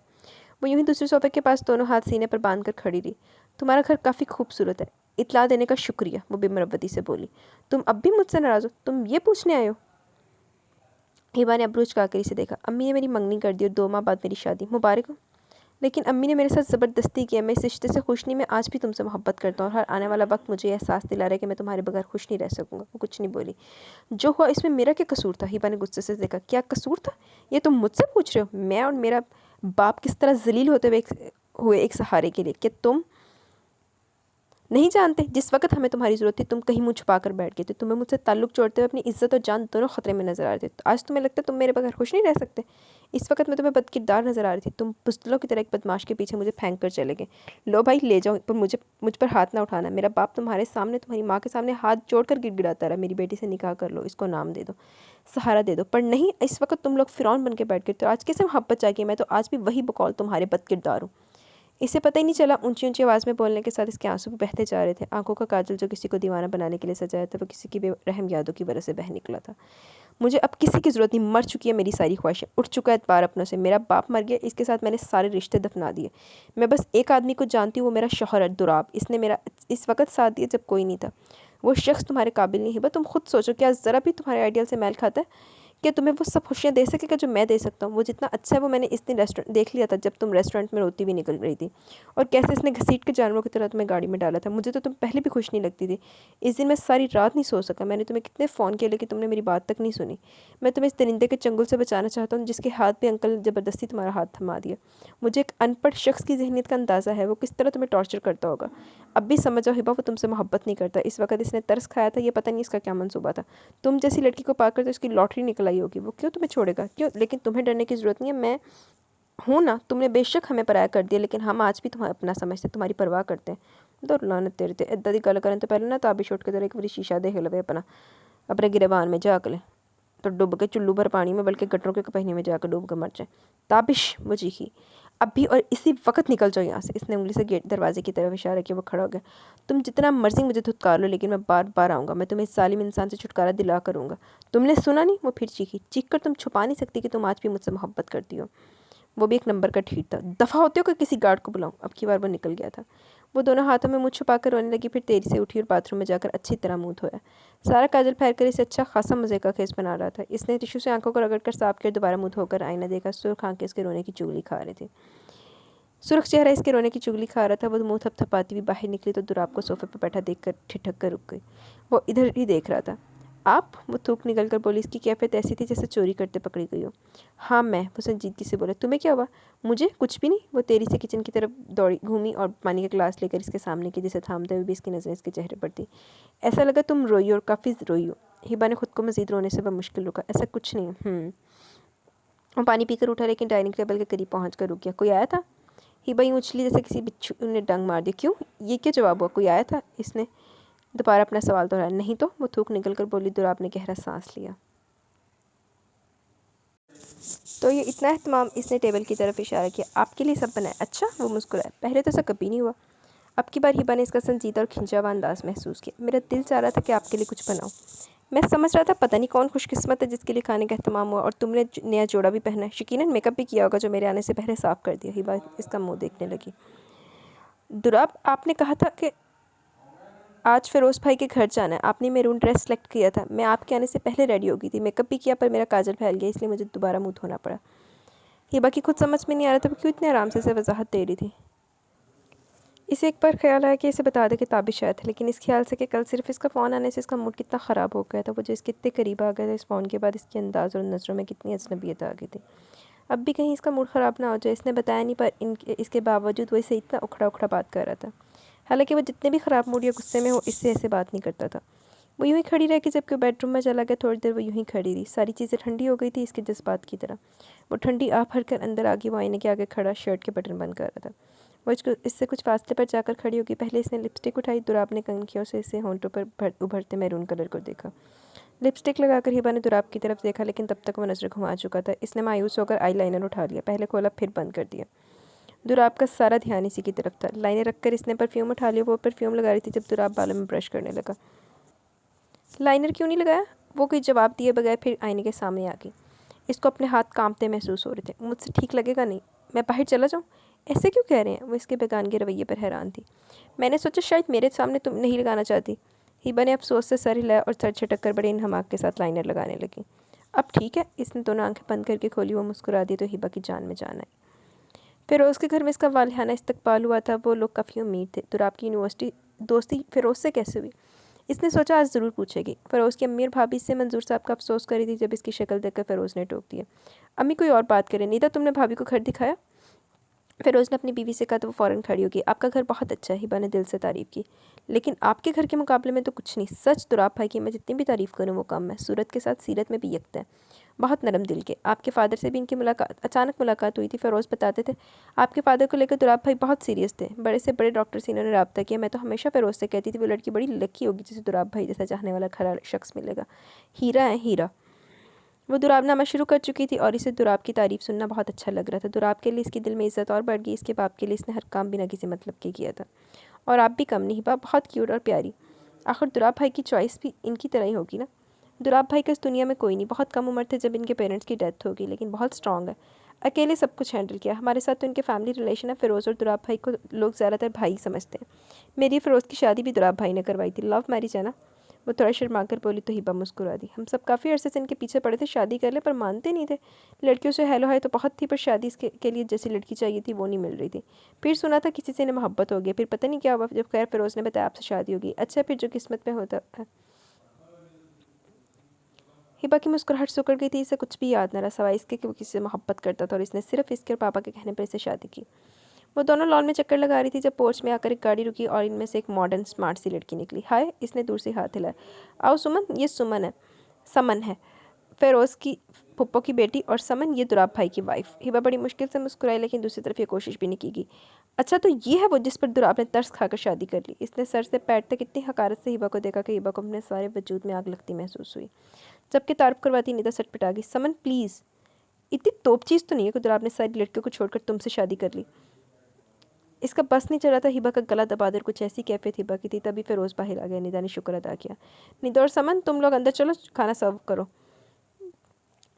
वो यूं ही दूसरे सोफे के पास दोनों हाथ सीने पर बांध कर खड़ी रही। तुम्हारा घर काफ़ी खूबसूरत है। इत्तला देने का शुक्रिया, वो बेमुरव्वती से बोली। तुम अब भी मुझसे नाराज़ हो? तुम ये पूछने आए हो? हिबा ने अब्रूज काकर से देखा। अम्मी ने मेरी मंगनी कर दी और 2 माह बाद मेरी शादी। मुबारक हो। लेकिन अम्मी ने मेरे साथ ज़बरदस्ती किया। मैं इस रिश्ते से खुश नहीं। मैं आज भी तुमसे मोहब्बत करता हूँ, और हर आने वाला वक्त मुझे एहसास दिला रहा है कि मैं तुम्हारे बगैर खुश नहीं रह सकूँगा। वो कुछ नहीं बोली। जो हुआ इसमें मेरा क्या कसूर था? हिबा ने गुस्से से देखा। क्या कसूर था? ये तुम मुझसे पूछ रहे हो? मैं और मेरा बाप किस तरह जलील होते हुए एक सहारे के लिए? क्या तुम नहीं जानते? जिस वक्त हमें तुम्हारी ज़रूरत थी तुम कहीं मुँह छुपा कर बैठ गए थे। तुम्हें मुझसे ताल्लुक़ जोड़ते हुए अपनी इज़्ज़त और जान दोनों ख़तरे में नज़र आ रहे थे। तो आज तुम्हें लगता है तुम मेरे बगैर खुश नहीं रह सकते? इस वक्त मैं तुम्हें बदकिरदार नज़र आ रही थी। तुम बुज़दिलों की तरह एक बदमाश के पीछे मुझे फेंक कर चले गए। लो भाई, ले जाओ, पर मुझ पर हाथ ना उठाना। मेरा बाप तुम्हारे सामने, तुम्हारी माँ के सामने हाथ जोड़कर गिड़गिड़ाता रहा, मेरी बेटी से निकाह कर लो, इसको नाम दे दो, सहारा दे दो। पर नहीं, इस वक्त तुम लोग फ़िरौन बन के बैठ गए। तो आज कैसे मोहब्बत जागी? मैं तो आज भी वही बकौल तुम्हारे बदकिरदार हूँ। इसे पता ही नहीं चला। ऊंची ऊंची आवाज़ में बोलने के साथ इसके आंसू भी बहते जा रहे थे। आंखों का काजल जो किसी को दीवाना बनाने के लिए सजाया था, वो किसी की बेरहम यादों की वजह से बह निकला था। मुझे अब किसी की ज़रूरत नहीं, मर चुकी है मेरी सारी ख्वाहिशें, उठ चुका है एतबार अपनों से, मेरा बाप मर गया, इसके साथ मैंने सारे रिश्ते दफना दिए। मैं बस एक आदमी को जानती हूँ, वो मेरा शौहर है दुराब। इसने मेरा इस वक्त साथ दिया जब कोई नहीं था। वो शख्स तुम्हारे काबिल नहीं है। तुम खुद सोचो, क्या ज़रा भी तुम्हारे आइडियल से मेल खाता है? क्या तुम्हें वो सब खुशियाँ दे सकेगा जो मैं दे सकता हूँ? वो जितना अच्छा है वो मैंने इस दिन रेस्टोरेंट देख लिया था जब तुम रेस्टोरेंट में रोती हुई निकल रही थी, और कैसे इसने घसीट के जानवरों की तरह तुम्हें गाड़ी में डाला था। मुझे तो तुम पहले भी खुश नहीं लगती थी। इस दिन मैं सारी रात नहीं सो सका। मैंने तुम्हें कितने फ़ोन किए लेकिन तुमने मेरी बात तक नहीं सुनी। मैं तुम्हें इस दरिंदे के चंगुल से बचाना चाहता हूँ जिसके हाथ पे अंकल ज़बरदस्ती तुम्हारा हाथ थमा दिया। मुझे एक अनपढ़ शख्स की ज़हनियत का अंदाज़ा है, वो किस तरह तुम्हें टॉर्चर करता होगा। अब भी समझ जाओ हिबा, वो तुमसे मोहब्बत नहीं करता। इस वक्त इसने तरस खाया था, ये पता नहीं इसका क्या मंसूबा था। तुम जैसी लड़की को पाकर तो इसकी लॉटरी निकल आई होगी। वो क्यों तुम्हें छोड़ेगा? क्यों? लेकिन तुम्हें डरने की ज़रूरत नहीं है, मैं हूँ ना। तुमने बेशक हमें पराया कर दिया, लेकिन हम आज भी तुम्हें अपना समझते, तुम्हारी परवाह करते हैं। तो लानत तेरे ते इदा दी गल करन तो पहले ना ताबिश उठ के तेरे एक बारी शीशा देख लवे अपना, अपने गिरेबान में झाँक ले, तो डूब के चुल्लू भर पानी में, बल्कि गटरों के कपहनी में जाकर डूब कर मर जाए। ताबिश वो चीखी, अभी और इसी वक्त निकल जाओ यहाँ से। इसने उंगली से गेट दरवाजे की तरफ इशारा किया। वो खड़ा हो गया। तुम जितना मर्जी मुझे धुतकार लो, लेकिन मैं बार बार आऊँगा। मैं तुम्हें इस जालिम इंसान से छुटकारा दिला करूँगा। तुमने सुना नहीं? वो फिर चीखी। चीख कर तुम छुपा नहीं सकती कि तुम आज भी मुझसे मोहब्बत करती हो। वो भी एक नंबर का ठीक था। दफ़ा होते हो कि किसी गार्ड को बुलाऊं? अब की बार वो निकल गया था। वो दोनों हाथों में मुँह छुपा कर रोने लगी। फिर तेजी से उठी और बाथरूम में जाकर अच्छी तरह मुँह धोया। सारा काजल फेर कर इसे अच्छा खासा मज़े का खेस बना रहा था। इसने टिशू से आंखों को रगड़ कर साफ कर दोबारा मुँह धोकर आईना देखा। सुर्ख आंखें इसके रोने की चुगली खा रही थी। सुर्ख चेहरा इसके रोने की चुगली खा रहा था। वो मुँह थपथपाती हुई बाहर निकली तो दुराब को सोफे पर बैठा देखकर ठिठक कर रुक गई। वो इधर ही देख रहा था। आप? वो थूक निकल कर बोली। इसकी कैफियत ऐसी थी जैसे चोरी करते पकड़ी गई हो। हाँ मैं, वो संजीदगी से बोला। तुम्हें क्या हुआ? मुझे कुछ भी नहीं। वो तेरी से किचन की तरफ दौड़ी घूमी और पानी का ग्लास लेकर इसके सामने की, जिसे थामते हुए भी इसकी नज़रें इसके चेहरे पर थी। ऐसा लगा तुम रोई और काफ़ी रोई हो। हिबा ने खुद को मजीद रोने से मुश्किल रुका। ऐसा कुछ नहीं। वो पानी पीकर उठा, लेकिन डाइनिंग टेबल के करीब पहुँच कर रुक गया। कोई आया था? हिबा यूँ उछली जैसे किसी बिच्छू ने डंग मार दिया। क्यों? ये क्या जवाब हुआ? कोई आया था? इसने दोबारा अपना सवाल दोहराया। नहीं तो, वो थूक निकल कर बोली। दुराब ने गहरा सांस लिया। तो ये इतना एहतमाम, इसने टेबल की तरफ इशारा किया। आपके लिए सब बना है? अच्छा, वो मुस्कुराया। पहले तो ऐसा कभी नहीं हुआ। अब की बार हिबा ने इसका संजीदा और खिंचा हुआ अंदाज महसूस किया। मेरा दिल चाह रहा था कि आपके लिए कुछ बनाऊं। मैं समझ रहा था पता नहीं कौन खुशकिस्मत है जिसके लिए खाने का एहतमाम हुआ, और तुमने नया जोड़ा भी पहना है। यकीनन मेकअप भी किया होगा जो मेरे आने से पहले साफ़ कर दिया। हिबा इसका मुँह देखने लगी। दुराब, आपने कहा था कि आज फ़िरोज़ भाई के घर जाना है। आपने मैरून ड्रेस सेलेक्ट किया था। मैं आपके आने से पहले रेडी हो गई थी। मेकअप भी किया, पर मेरा काजल फैल गया, इसलिए मुझे दोबारा मुँह धोना पड़ा। हिबा की खुद समझ में नहीं आ रहा था वो क्यों इतने आराम से इसे वजाहत दे रही थी। इसे एक बार ख्याल आया कि इसे बता दे कि ताबिश आया था, लेकिन इस ख्याल से कि कल सिर्फ इसका फ़ोन आने से इसका मूड कितना ख़राब हो गया था। वो जो इसके इतने करीब आ गया था, इस फ़ोन के बाद इसके अंदाज़ और नज़रों में कितनी अजनबियत आ गई थी। अब भी कहीं इसका मूड ख़राब ना हो जाए। इसने बताया नहीं, पर इसके बावजूद वो इसे इतना उखड़ा उखड़ा बात कर रहा था। हालांकि वो जितने भी ख़राब मूड या गुस्से में हो, इससे ऐसे बात नहीं करता था। वो यूँ ही खड़ी रह गई। जबकि बेडरूम में चला गया, थोड़ी देर वो यूँ ही खड़ी रही। सारी चीज़ें ठंडी हो गई थी इसके जज्बात की तरह। वो ठंडी आ भर कर अंदर आ गई। वो आईने के आगे खड़ा शर्ट के बटन बंद कर रहा था। वो इससे कुछ फासले पर जाकर खड़ी होगी। पहले इसने लिपस्टिक उठाई। दुराब ने कनखियों से इसे होंठों पर उभरते मैरून कलर को देखा। लिपस्टिक लगाकर हिबा ने दुराब की तरफ देखा, लेकिन तब तक वो नज़र घुमा चुका था। इसने मायूस होकर आई लाइनर उठा लिया। पहले खोला, फिर बंद कर दिया। दुराब का सारा ध्यान इसी की तरफ था। लाइनें रखकर इसने परफ्यूम उठा लिया। वो परफ्यूम लगा रही थी जब दुराब बालों में ब्रश करने लगा। लाइनर क्यों नहीं लगाया? वो कोई जवाब दिए बगैर फिर आईने के सामने आ गई। इसको अपने हाथ कांपते महसूस हो रहे थे। मुझसे ठीक लगेगा नहीं? मैं बाहर चला जाऊँ? ऐसे क्यों कह रहे हैं? वो इसके बेगानगी रवैये पर हैरान थी। मैंने सोचा शायद मेरे सामने तुम नहीं लगाना चाहती। हिबा ने अफसोस से सर हिलाया और सर झटक कर बड़े इन हमाक के साथ लाइनर लगाने लगी। अब ठीक है। इसने दोनों आंखें बंद करके खोली। वो मुस्कुरा दी तो हिबा की जान में जान आई। फ़िरोज़ के घर में इसका वालिहाना इस्तकबाल हुआ था। वो लोग काफ़ी उम्मीद थे। दुराब की यूनिवर्सिटी दोस्ती फ़िरोज़ से कैसे हुई? इसने सोचा आज ज़रूर पूछेगी। फ़िरोज़ की अम्मी और भाभी इससे मंजूर साहब का अफसोस कर रही थी जब इसकी शक्ल देखकर फ़िरोज़ ने टोक दिया। अम्मी कोई और बात करे। नहीं था तुमने भाभी को घर दिखाया? फ़िरोज़ ने अपनी बीवी से कहा तो वो फ़ौरन खड़ी होगी। आपका घर बहुत अच्छा है। हिबा ने दिल से तारीफ़ की। लेकिन आपके घर के मुकाबले में तो कुछ नहीं। सच दुराब भाई की मैं जितनी भी तारीफ़ करूँ वो कम है। सूरत के साथ सीरत में भी यकता है। बहुत नरम दिल के। आपके फ़ादर से भी इनकी अचानक मुलाकात हुई थी। फ़िरोज़ बताते थे आपके फ़ादर को लेकर दुराब भाई बहुत सीरियस थे। बड़े से बड़े डॉक्टर से इन्होंने रब्ता किया। मैं तो हमेशा फ़िरोज़ से कहती थी वो लड़की बड़ी लकी होगी जिसे दुराब भाई जैसा चाहने वाला खरा शख्स मिलेगा। हीरा है हीरा। वो दुराब नामा शुरू कर चुकी थी और इसे दुराब की तारीफ़ सुनना बहुत अच्छा लग रहा था। दुराब के लिए इसके दिल में इज़्ज़त और बढ़ गई। इसके बाप के लिए इसने हर काम बिना किसी मतलब के किया था। और आप भी कम नहीं। हिबा बहुत क्यूट और प्यारी। आखिर दुराब भाई की चॉइस भी इनकी तरह ही होगी ना। दुराब भाई का इस दुनिया में कोई नहीं, बहुत कम उम्र थे जब इनके पेरेंट्स की डेथ होगी, लेकिन बहुत स्ट्रांग है, अकेले सब कुछ हैंडल किया। हमारे साथ तो इनके फैमिली रिलेशन है, फ़िरोज़ और दुराब भाई को लोग ज़्यादातर भाई समझते हैं। मेरी फ़िरोज़ की शादी भी दुराब भाई ने करवाई थी, लव मैरिज है ना। वो थोड़ा शर्मा कर बोली तो हिबा मुस्कुरा दी। हम सब काफ़ी अरसे से इनके पीछे पड़े थे शादी कर ले, पर मानते नहीं थे। लड़कियों से हेलो हाय तो बहुत थी, पर शादी इसके के लिए जैसी लड़की चाहिए थी वो नहीं मिल रही थी। फिर सुना था किसी से इन्हें मोहब्बत हो गई, फिर पता नहीं क्या हुआ, जब खैर फ़िरोज़ ने बताया आपसे शादी होगी। अच्छा, फिर जो किस्मत में होता है। हिबा की मुस्कुराहट सुकड़ गई थी, इसे कुछ भी याद न रहा सवाए इसके कि वो किसी से मोहब्बत करता था और इसने सिर्फ इसके और पापा के कहने पर इसे शादी की। वो दोनों लॉन में चक्कर लगा रही थी जब पोर्च में आकर एक गाड़ी रुकी और इनमें से एक मॉडर्न स्मार्ट सी लड़की निकली। हाय, इसने दूर से हाथ हिलाया। आओ सुमन, ये समन है फ़िरोज़ की फुप्पो की बेटी, और समन ये दुराब भाई की वाइफ। हिबा बड़ी मुश्किल से मुस्कुराई, लेकिन दूसरी तरफ ये कोशिश भी नहीं की। अच्छा, तो ये है वो जिस पर दुराब ने तरस खाकर शादी कर ली। इसने सर से पैर तक इतनी हकारत से हिबा को देखा कि हिबा को अपने सारे वजूद में आग लगती महसूस हुई। जबकि तारीफ करवाती निदा सटपटा गई। समन प्लीज़, इतनी तोप चीज़ तो नहीं है कि दुराब ने सारी लड़कियों को छोड़कर तुमसे शादी कर ली। इसका बस नहीं चला था, हिबा का गला दबा कर कुछ ऐसी कैफियत हिबा की थी। तभी फ़िरोज़ बाहर आ गया। निदा ने शुक्र अदा किया। निदा और समन, तुम लोग अंदर चलो, खाना सर्व करो।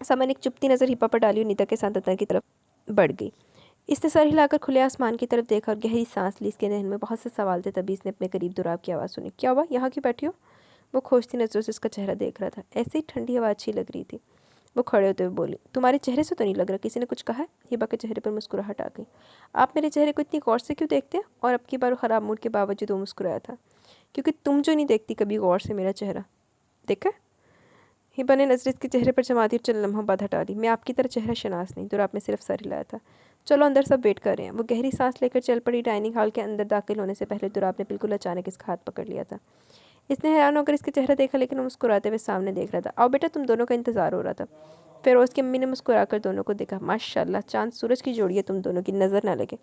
समन एक चुपती नज़र हिबा पर डाली और निदा के साथ अंदर की तरफ बढ़ गई। इसने सर हिलाकर खुले आसमान की तरफ देखा और गहरी सांस ली। इसके जहन में बहुत से सवाल थे। तभी इसने अपने करीब दुराब की आवाज़ सुनी। क्या हुआ, यहाँ क्यों बैठी हो? वो खोजती नज़रों से उसका चेहरा देख रहा था। ऐसे ही ठंडी हवा अच्छी लग रही थी। वो खड़े होते हुए बोली, तुम्हारे चेहरे से तो नहीं लग रहा किसी ने कुछ कहा है? हिबा के चेहरे पर मुस्कुराहट आ गई। आप मेरे चेहरे को इतनी गौर से क्यों देखते हैं? और अब की बार ख़राब मूड के बावजूद वो मुस्कुराया था। क्योंकि तुम जो नहीं देखती कभी गौर से मेरा चेहरा। देखा? हिबा ने नजर इसके चेहरे पर जमा दी और चंद लम्हों बाद हटा दी। मैं आपकी तरह चेहरा शनास नहीं। दुराब में सिर्फ सर हिलाया था। चलो अंदर, सब वेट कर रहे हैं। वो गहरी सांस लेकर चल पड़ी। डाइनिंग हॉल के अंदर दाखिल होने से पहले दुराब ने बिल्कुल अचानक इसका हाथ पकड़ लिया था। इसने हैरान होकर इसके चेहरा देखा, लेकिन वो मुस्कुराते हुए सामने देख रहा था। आओ बेटा, तुम दोनों का इंतजार हो रहा था। फ़िरोज़ की अम्मी ने मुस्कुराकर दोनों को देखा। माशाल्लाह, चांद सूरज की जोड़ी है तुम दोनों की, नज़र ना लगे।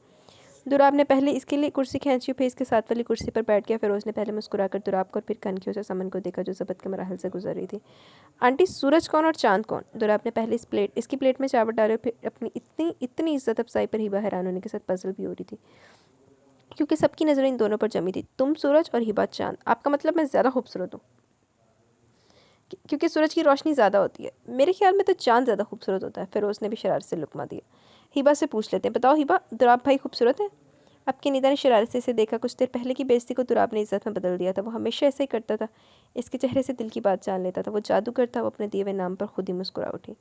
दुराब ने पहले इसके लिए कुर्सी खींची, फिर इसके साथ वाली कुर्सी पर बैठ गया। फ़िरोज़ ने पहले मुस्कुराकर दुराब को और फिर कनखियों से समन को देखा, जो ज़बत के मराहल से गुजर रही थी। आंटी, सूरज कौन और चांद कौन? दुराब ने पहले इसकी प्लेट में चावल डाले और फिर अपनी इतनी इज्जत अफसाई पर हिबा हैरान होने के साथ पजल भी हो रही थी, क्योंकि सबकी नज़रें इन दोनों पर जमी थी। तुम सूरज और हिबा चांद। आपका मतलब मैं ज़्यादा खूबसूरत हूँ? क्योंकि सूरज की रोशनी ज़्यादा होती है। मेरे ख्याल में तो चांद ज़्यादा खूबसूरत होता है। फ़िरोज़ ने भी शरारत से लुकमा दिया। हिबा से पूछ लेते हैं। बताओ हिबा, दुराब भाई खूबसूरत है? अब की निदा ने शरारत से इसे देखा। कुछ देर पहले की बेइज्जती को दुराब ने इज्जत में बदल दिया था। वो हमेशा ऐसे ही करता था। इसके चेहरे से दिल की बात जान लेता था। वो जादूगर था। वो अपने दिए हुए नाम पर खुद ही मुस्कुरा उठी।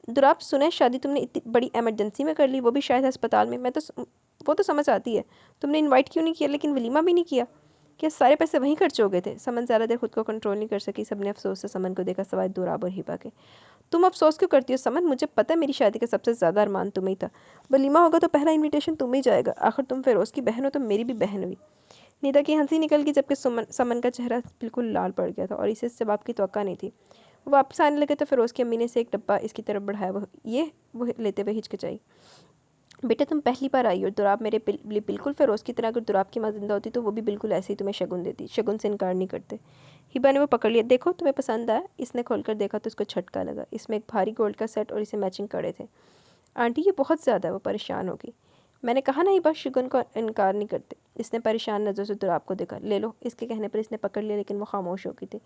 दुराब, सुने शादी तुमने इतनी बड़ी एमरजेंसी में कर ली, वो भी शायद अस्पताल में। वो तो समझ आती है, तुमने इनवाइट क्यों नहीं किया, लेकिन वलीमा भी नहीं किया। क्या सारे पैसे वहीं खर्च हो गए थे? समन ज़्यादा देर खुद को कंट्रोल नहीं कर सकी। सबने अफसोस से समन को देखा, सवाए दुराब और हिबा के। तुम अफसोस क्यों करती हो समन? मुझे पता है मेरी शादी का सबसे ज़्यादा अरमान तुम्हें ही था। वलीमा होगा तो पहला इन्विटेशन तुम्हें ही जाएगा। आखिर तुम फ़िरोज़ की बहन हो तो मेरी भी बहन हुई। निदा की हंसी निकल गई, जबकि समन का चेहरा बिल्कुल लाल पड़ गया था और इसे इस जवाब की तवक्का नहीं थी। वो वापस आने लगे तो फ़िरोज़ की अम्मी ने से एक डब्बा इसकी तरफ बढ़ाया। वो लेते हुए हिचकिचाई। बेटा, तुम पहली बार आई हो। दुराब मेरे लिए बिल्कुल फ़िरोज़ की तरह। अगर दुराब की माँ जिंदा होती तो वो भी बिल्कुल ऐसे ही तुम्हें शगुन देती। शगुन से इनकार नहीं करते। हिबा ने वो पकड़ लिया। देखो, तुम्हें पसंद आया? इसने खोलकर देखा तो उसको झटका लगा। इसमें एक भारी गोल्ड का सेट और इसे मैचिंग कड़े थे। आंटी, ये बहुत ज़्यादा है। वो परेशान होगी। मैंने कहा ना हिबा, शगुन को इनकार नहीं करते। इसने परेशान नज़र से दुराब को देखा। ले लो। इसके कहने पर इसने पकड़ लिया, लेकिन वो खामोश हो गई थी।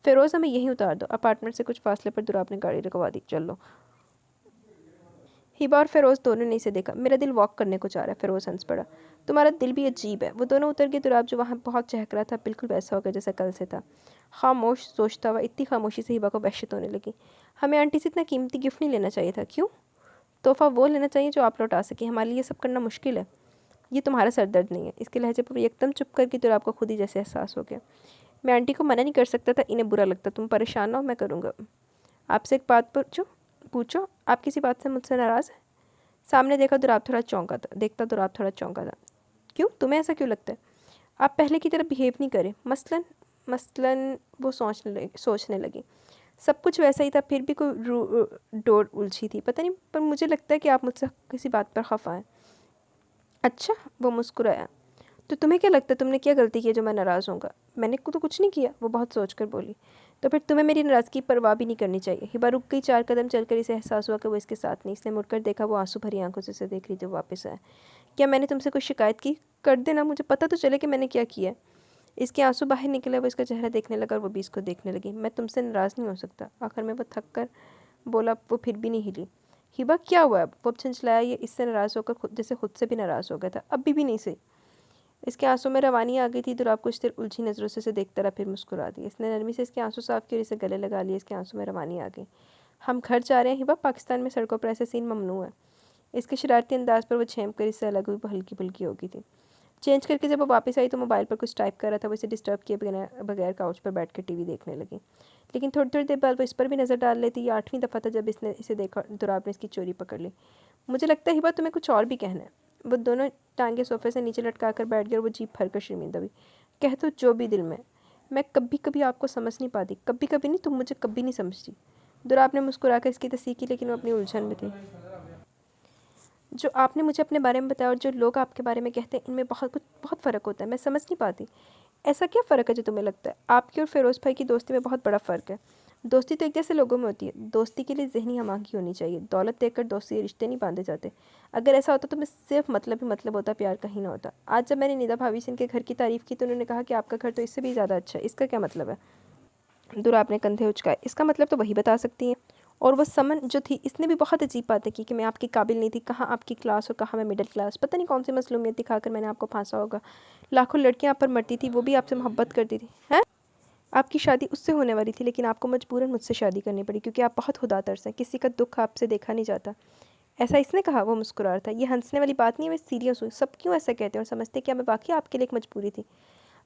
फ़िरोज़, हमें यहीं उतार दो। अपार्टमेंट से कुछ फासले पर दुराब ने गाड़ी रुकवा दी। चल लो। हिबा और फ़िरोज़ दोनों ने इसे देखा। मेरा दिल वॉक करने को चाह रहा है। फ़िरोज़ हंस पड़ा। तुम्हारा दिल भी अजीब है। वो दोनों उतर गए। दुराब जो वहाँ बहुत चहक रहा था बिल्कुल वैसा हो गया जैसा कल से था। खामोश सोचता हुआ। इतनी खामोशी से हिबा को वहशत होने लगी। हमें आंटी से इतना कीमती गिफ्ट नहीं लेना चाहिए था। क्यों? तोहफ़ा वो लेना चाहिए जो आप लौटा सकें। हमारे लिए सब करना मुश्किल है। ये तुम्हारा सर दर्द नहीं है। इसके लहजे पर एकदम चुप करके दुराब को खुद ही जैसे एहसास हो गया। मैं आंटी को मना नहीं कर सकता था, इन्हें बुरा लगता। तुम परेशान ना हो, मैं करूँगा। आपसे एक बात पूछो, आप किसी बात से मुझसे नाराज़ है? सामने देखा दुराब थोड़ा चौंका था। दुराब थोड़ा चौंका था। क्यों? तुम्हें ऐसा क्यों लगता है? आप पहले की तरह बिहेव नहीं करें। मसलन वो सोचने लगी। सब कुछ वैसा ही था, फिर भी कोई डोर उलझी थी। पता नहीं, पर मुझे लगता है कि आप मुझसे किसी बात पर खफा हैं। अच्छा, वो मुस्कुराया। तो तुम्हें क्या लगता है तुमने क्या गलती की है जो मैं नाराज़ होऊंगा? मैंने तो कुछ नहीं किया। वो बहुत सोच कर बोली। तो फिर तुम्हें मेरी नाराज़गी की परवाह भी नहीं करनी चाहिए। हिबा रुक गई। 4 कदम चलकर इसे एहसास हुआ कि वो इसके साथ नहीं। इसने मुड़कर देखा। वो आंसू भरी आंखों से इसे देख रही थी। वापस आया। क्या मैंने तुमसे कोई शिकायत की? कर देना, मुझे पता तो चले कि मैंने क्या किया है। इसके आंसू बाहर निकले, वो इसका चेहरा देखने लगा और वो भी इसको देखने लगी। मैं तुमसे नाराज़ नहीं हो सकता। आखिर में वो थक कर बोला। वो फिर भी नहीं हिली। हिबा क्या हुआ? वो अब छिंचलाया। ये इससे नाराज़ होकर जैसे खुद से भी नाराज़ हो गया था। अभी भी नहीं सही। इसके आंसू में रवानी आ गई थी। दुराब कुछ देर उलझी नज़रों से देखता रहा, फिर मुस्कुरा दिया। इसने नरमी से इसके आंसू साफ किए और इसे गले लगा लिए। इसके आंसू में रवानी आ गई। हम घर जा रहे हैं हिबा। पाकिस्तान में सड़कों पर ऐसे सीन ममनू है। इसके शरारती अंदाज पर वो छेम कर इससे अलग हुई। वो हल्की फुल्की हो गई थी। चेंज करके जब वो वापस आई तो मोबाइल पर कुछ टाइप कर रहा था। वो इसे डिस्टर्ब किए बगैर काउच पर बैठ कर टीवी देखने लगी। लेकिन थोड़ी थोड़ी देर बाद वो इस पर भी नज़र डाल लेती। ये 8वीं दफ़ा था जब इसने इसे देखा। दुराब ने इसकी चोरी पकड़ ली। मुझे लगता है हिबा तुम्हें कुछ और भी कहना है। वो दोनों टांगे सोफे से नीचे लटका कर बैठ गए और वो जीभ भर कर शर्मिंदा हुई। कह तो जो भी दिल में। मैं कभी कभी आपको समझ नहीं पाती। कभी कभी नहीं, तुम मुझे कभी नहीं समझती। दुराब ने मुस्कुरा कर इसकी तस्दीक की, लेकिन वो अपनी उलझन में थी। जो आपने मुझे अपने बारे में बताया और जो लोग आपके बारे में कहते हैं, इनमें बहुत फ़र्क होता है। मैं समझ नहीं पाती। ऐसा क्या फ़र्क है जो तुम्हें लगता है? आपकी और फ़िरोज़ भाई की दोस्ती में बहुत बड़ा फ़र्क है। दोस्ती तो एक जैसे लोगों में होती है। दोस्ती के लिए ज़हनी हमाकी होनी चाहिए। दौलत देखकर दोस्ती रिश्ते नहीं बांधे जाते। अगर ऐसा होता तो मैं सिर्फ मतलब ही मतलब होता, प्यार कहीं ना होता। आज जब मैंने निदा भाभी से इनके घर की तारीफ़ की तो उन्होंने कहा कि आपका घर तो इससे भी ज़्यादा अच्छा है। इसका क्या मतलब है? दुरा आपने कंधे उचकाए। इसका मतलब तो वही बता सकती हैं। और वो समन जो थी, इसने भी बहुत अजीब बातें की कि मैं आपकी काबिल नहीं थी। कहाँ आपकी क्लास और कहाँ मैं मिडिल क्लास। पता नहीं कौन सी मसलूमियत दिखाकर मैंने आपको फांसा होगा। लाखों लड़कियां आप पर मरती थी, वो भी आपसे मोहब्बत करती थी। हैं? आपकी शादी उससे होने वाली थी, लेकिन आपको मजबूरन मुझसे शादी करनी पड़ी क्योंकि आप बहुत खुदातरस हैं। किसी का दुख आपसे देखा नहीं जाता। ऐसा इसने कहा। वो मुस्कुरा रहा था। ये हंसने वाली बात नहीं है, मैं सीरियस हूँ। सब क्यों ऐसा कहते हैं और समझते क्या मैं वाकई आपके लिए एक मजबूरी थी?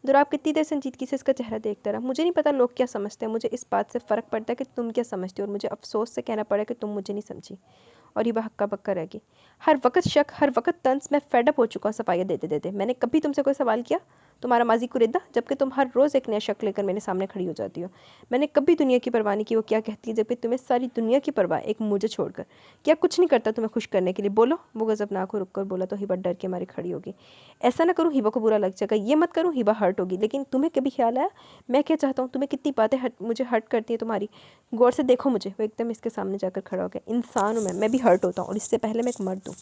दुराब कितनी देर संजीदगी से इसका चेहरा देखता रहा। मुझे नहीं पता लोग क्या समझते हैं। मुझे इस बात से फ़र्क पड़ता है कि तुम क्या समझते हो, और मुझे अफसोस से कहना पड़ा कि तुम मुझे नहीं समझी। और ये हक्का बक्का रहेगी। हर वक्त शक, हर वक्त तंज। मैं फेडअप हो चुका हूँ सफाइयाँ देते देते। मैंने कभी तुमसे कोई सवाल किया? तुम्हारा माजी कुरेदा, जबकि तुम हर रोज़ एक नया शक लेकर मेरे सामने खड़ी हो जाती हो। मैंने कभी दुनिया की परवाह नहीं की वो क्या कहती है, जबकि तुम्हें सारी दुनिया की परवाह, एक मुझे छोड़कर। क्या कुछ नहीं करता तुम्हें खुश करने के लिए? बोलो। वो गज़बनाक हो रुक कर बोला तो हिबा डर के मारे खड़ी होगी। ऐसा ना करूँ हिबा को बुरा लग जाएगा। ये मत करूँ हिबा हर्ट होगी। लेकिन तुम्हें कभी ख्याल आया मैं क्या चाहता हूँ? तुम्हें कितनी बातें मुझे हर्ट करती है तुम्हारी। गौर से देखो मुझे। वो एकदम इसके सामने जाकर खड़ा हो गया। इंसान हूँ मैं भी हर्ट होता हूँ, और इससे पहले मैं एक मर्द हूँ।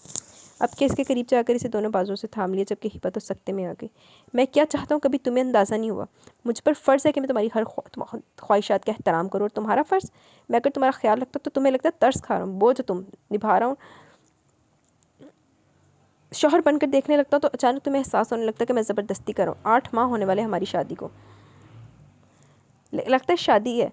अब के इसके करीब जाकर इसे दोनों बाजुओं से थाम लिया, जबकि हिबा तो सख्ते में आ गई। मैं क्या चाहता हूँ कभी तुम्हें अंदाज़ा नहीं हुआ। मुझ पर फ़र्ज़ है कि मैं तुम्हारी हर ख्वाहिशात का एहतराम करूँ, और तुम्हारा फ़र्ज़, मैं अगर तुम्हारा ख्याल रखता तो तुम्हें लगता है तर्स खा रहा हूँ। बोझ तुम निभा रहा हूँ। शौहर बनकर देखने लगता हूँ तो अचानक तुम्हें एहसास होने लगता है कि मैं ज़बरदस्ती कर रहा हूँ। 8 माह होने वाले हमारी शादी को। लगता है शादी है।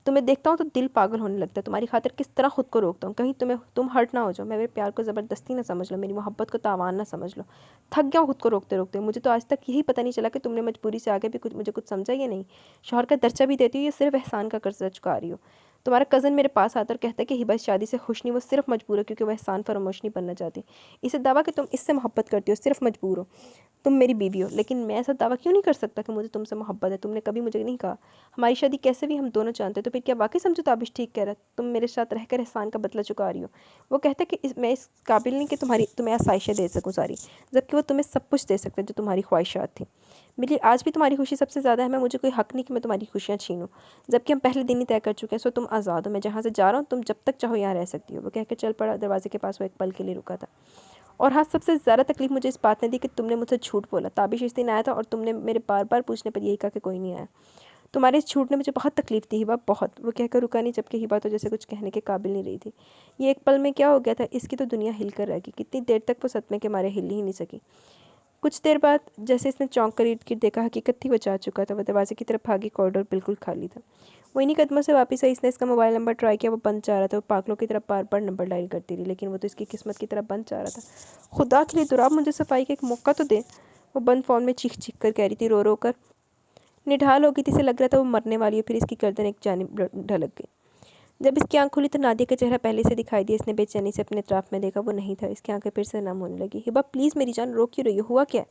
तुम्हें देखता हूँ तो दिल पागल होने लगता है। तुम्हारी खातिर किस तरह खुद को रोकता हूँ, कहीं तुम हर्ट ना हो जाओ। मेरे प्यार को ज़बरदस्ती ना समझ लो, मेरी मोहब्बत को तावान ना समझ लो। थक गया हूँ खुद को रोकते रोकते। मुझे तो आज तक यही पता नहीं चला कि तुमने मजबूरी से आगे भी मुझे कुछ समझा या नहीं। शौहर का दर्जा भी देती हो या सिर्फ एहसान का कर्जा चुका रही हो? तुम्हारा कज़न मेरे पास आता और कहता है कि हिबा इस शादी से खुश नहीं, वो सिर्फ मजबूर है क्योंकि वह एहसान फरामोश नहीं बनना चाहती। इसे दावा कि तुम इससे मोहब्बत करती हो, सिर्फ मजबूर हो। तुम मेरी बीवी हो, लेकिन मैं ऐसा दावा क्यों नहीं कर सकता कि मुझे तुमसे मोहब्बत है? तुमने कभी मुझे नहीं कहा। हमारी शादी कैसे भी हम दोनों जानते हैं, तो फिर क्या वाकई समझो ताबिश ठीक कह रहा है? तुम मेरे साथ रहकर एहसान का बदला चुका रही हो। वो कहता है कि मैं इस काबिल नहीं कि तुम्हें आसाइशें दे सकूँ सारी, जबकि वो तुम्हें सब कुछ दे सकते हैं जो तुम्हारी ख्वाहिशात थी। मेरी आज भी तुम्हारी खुशी सबसे ज़्यादा है। मैं मुझे कोई हक नहीं कि मैं तुम्हारी खुशियाँ छीनूँ, जबकि हम पहले दिन ही तय कर चुके हैं। सो तुम आज़ाद हो। मैं जहाँ से जा रहा हूँ तुम जब तक चाहो यहाँ रह सकती हो। वो कहकर चल पड़ा। दरवाजे के पास वो एक पल के लिए रुका था। और हाँ, सबसे ज़्यादा तकलीफ़ मुझे इस बात ने दी कि तुमने मुझसे झूठ बोला। ताबिश इस दिन आया था और तुमने मेरे बार बार पूछने पर यही कहा कि कोई नहीं आया। तुम्हारे इस झूठ ने मुझे बहुत तकलीफ़ दी हिबा, बहुत। वो कहकर रुका नहीं, जबकि हिबा तो जैसे कुछ कहने के काबिल नहीं रही थी। ये एक पल में क्या हो गया था? इसकी तो दुनिया हिल कर रह गई। कितनी देर तक वो सदमे के मारे हिल ही नहीं सकी। कुछ देर बाद जैसे इसने चौंक कर इर्द गिर्द देखा, हकीकत थी, वो जा चुका था। वो दरवाजे की तरफ भागी। कॉरिडोर बिल्कुल खाली था। वो इन्हीं कदमों से वापस आई। इसने इसका मोबाइल नंबर ट्राई किया, वो बंद जा रहा था। वो पागलों की तरफ बार बार नंबर डायल करती रही, लेकिन वो तो इसकी किस्मत की तरफ बंद जा रहा था। खुदा के लिए दुराब, मुझे सफाई का एक मौका तो दे। वो बंद फ़ोन में चीख चीख कर कह रही थी, रो रो कर। निढाल हो गई थी। इसे लग रहा था वो मरने वाली है। फिर इसकी गर्दन एक जानिब ढलक गई। जब इसकी आंख खुली तो नादिया का चेहरा पहले से दिखाई दिया। इसने बेचैनी से अपने अतराफ में देखा। वो नहीं था। इसकी आंखें फिर से नम होने लगी। हिबा प्लीज़ मेरी जान, रो क्यों रही हो? हुआ क्या है?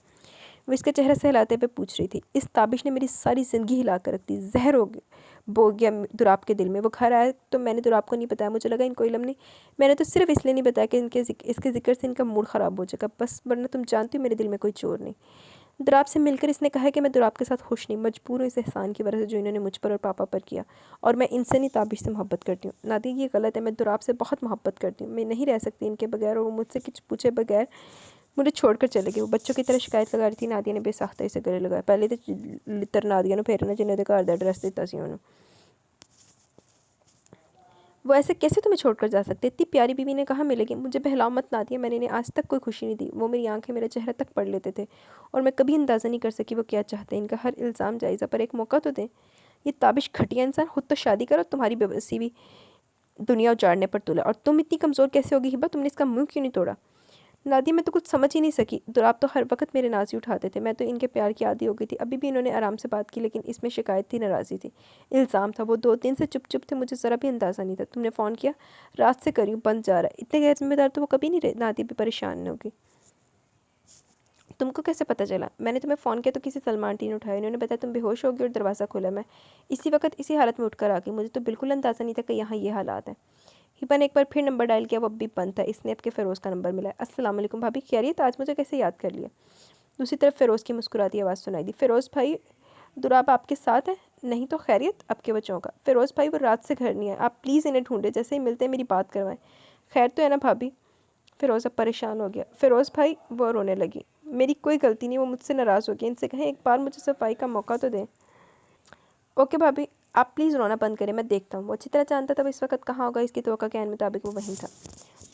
वो इसका चेहरा सहलाते हुए पूछ रही थी। इस ताबिश ने मेरी सारी ज़िंदगी हिला कर रख दी। जहर हो गया बो गया दुराब के दिल में। वो घर आया तो मैंने दुराब को नहीं बताया। मुझे लगा इनको इल्म नहीं। मैंने तो सिर्फ इसलिए नहीं बताया कि इसके जिक्र से इनका मूड ख़राब हो जाएगा बस, वरना तुम जानती हो मेरे दिल में कोई चोर नहीं। दुराब से मिलकर इसने कहा कि मैं दुराब के साथ खुश नहीं, मजबूर हूँ इस एहसान की वजह से जो इन्होंने मुझ पर और पापा पर किया, और मैं इनसे नहीं ताबिश से मोहब्बत करती हूँ। नादी ये गलत है। मैं दुराब से बहुत मोहब्बत करती हूँ। मैं नहीं रह सकती इनके बगैर, और वो मुझसे कुछ पूछे बगैर मुझे छोड़कर चले गए। वो बच्चों की तरह शिकायत लगा रही थी। नादिया ने बेसाख्ता से गले लगाया। पहले तो लितर नादिया ने फेरना जिन्हें घर का एड्रेस दिता सी उन्होंने। वो ऐसे कैसे तुम्हें छोड़कर जा सकते? इतनी प्यारी बीवी ने कहाँ मिलेगी? मुझे बहलाओ मत नादिया, मैंने इन्हें आज तक कोई खुशी नहीं दी। वो मेरी आंखें मेरा चेहरा तक पढ़ लेते थे और मैं कभी अंदाज़ा नहीं कर सकी वो क्या चाहते हैं। इनका हर इल्ज़ाम जायज़ा पर एक मौका तो दें। ये ताबिश घटिया इंसान, खुद तो शादी करो, तुम्हारी बेबसी भी दुनिया उजाड़ने पर तुला। और तुम इतनी कमज़ोर कैसे होगी हिबा? तुमने इसका मुंह क्यों नहीं तोड़ा? नादिया मैं तो कुछ समझ ही नहीं सकी। दुराब तो हर वक्त मेरे नाज़ी उठाते थे। मैं तो इनके प्यार की आदी हो गई थी। अभी भी इन्होंने आराम से बात की, लेकिन इसमें शिकायत थी, नाराज़ी थी, इल्ज़ाम था। वो 2 दिन से चुप चुप थे, मुझे ज़रा भी अंदाज़ा नहीं था। तुमने फ़ोन किया? रात से करी हूँ, बंद जा रहा है। इतने गैर जिम्मेदार तो वो कभी नहीं रहे। नादिया भी परेशान नहीं होगी। तुमको कैसे पता चला? मैंने तुम्हें फ़ोन किया तो किसी सलमान आंटी ने उठाया। उन्होंने बताया तुम बेहोश हो गई और दरवाज़ा खोला। मैं इसी वक्त इसी हालत में उठकर आ गई। मुझे तो बिल्कुल अंदाज़ा नहीं था कि यहाँ ये हालात है। हिबा ने एक बार फिर नंबर डायल किया, वो अब भी बंद था। इसने आपके फ़िरोज़ का नंबर मिला। अस्सलाम वालेकुम भाभी, खैरियत? आज मुझे कैसे याद कर लिया? दूसरी तरफ फ़िरोज़ की मुस्कुराती आवाज़ सुनाई दी। फ़िरोज़ भाई, दुराब आपके साथ है? नहीं तो खैरियत आपके बच्चों का? फ़िरोज़ भाई वो रात से घर नहीं है, आप प्लीज़ इन्हें ढूंढे, जैसे ही मिलते हैं मेरी बात करवाएं। खैर तो है ना भाभी? फ़िरोज़ अब परेशान हो गया। फ़िरोज़ भाई, वो रोने लगी। मेरी कोई गलती नहीं, वो मुझसे नाराज़ हो गई। इनसे कहें एक बार मुझे सफाई का मौका तो दें। ओके भाभी, आप प्लीज़ रोना बंद करें, मैं देखता हूँ। वो अच्छी तरह जानता था वो इस वक्त कहाँ होगा। इसकी तवक्का के आन मुताबिक वो वहीं था।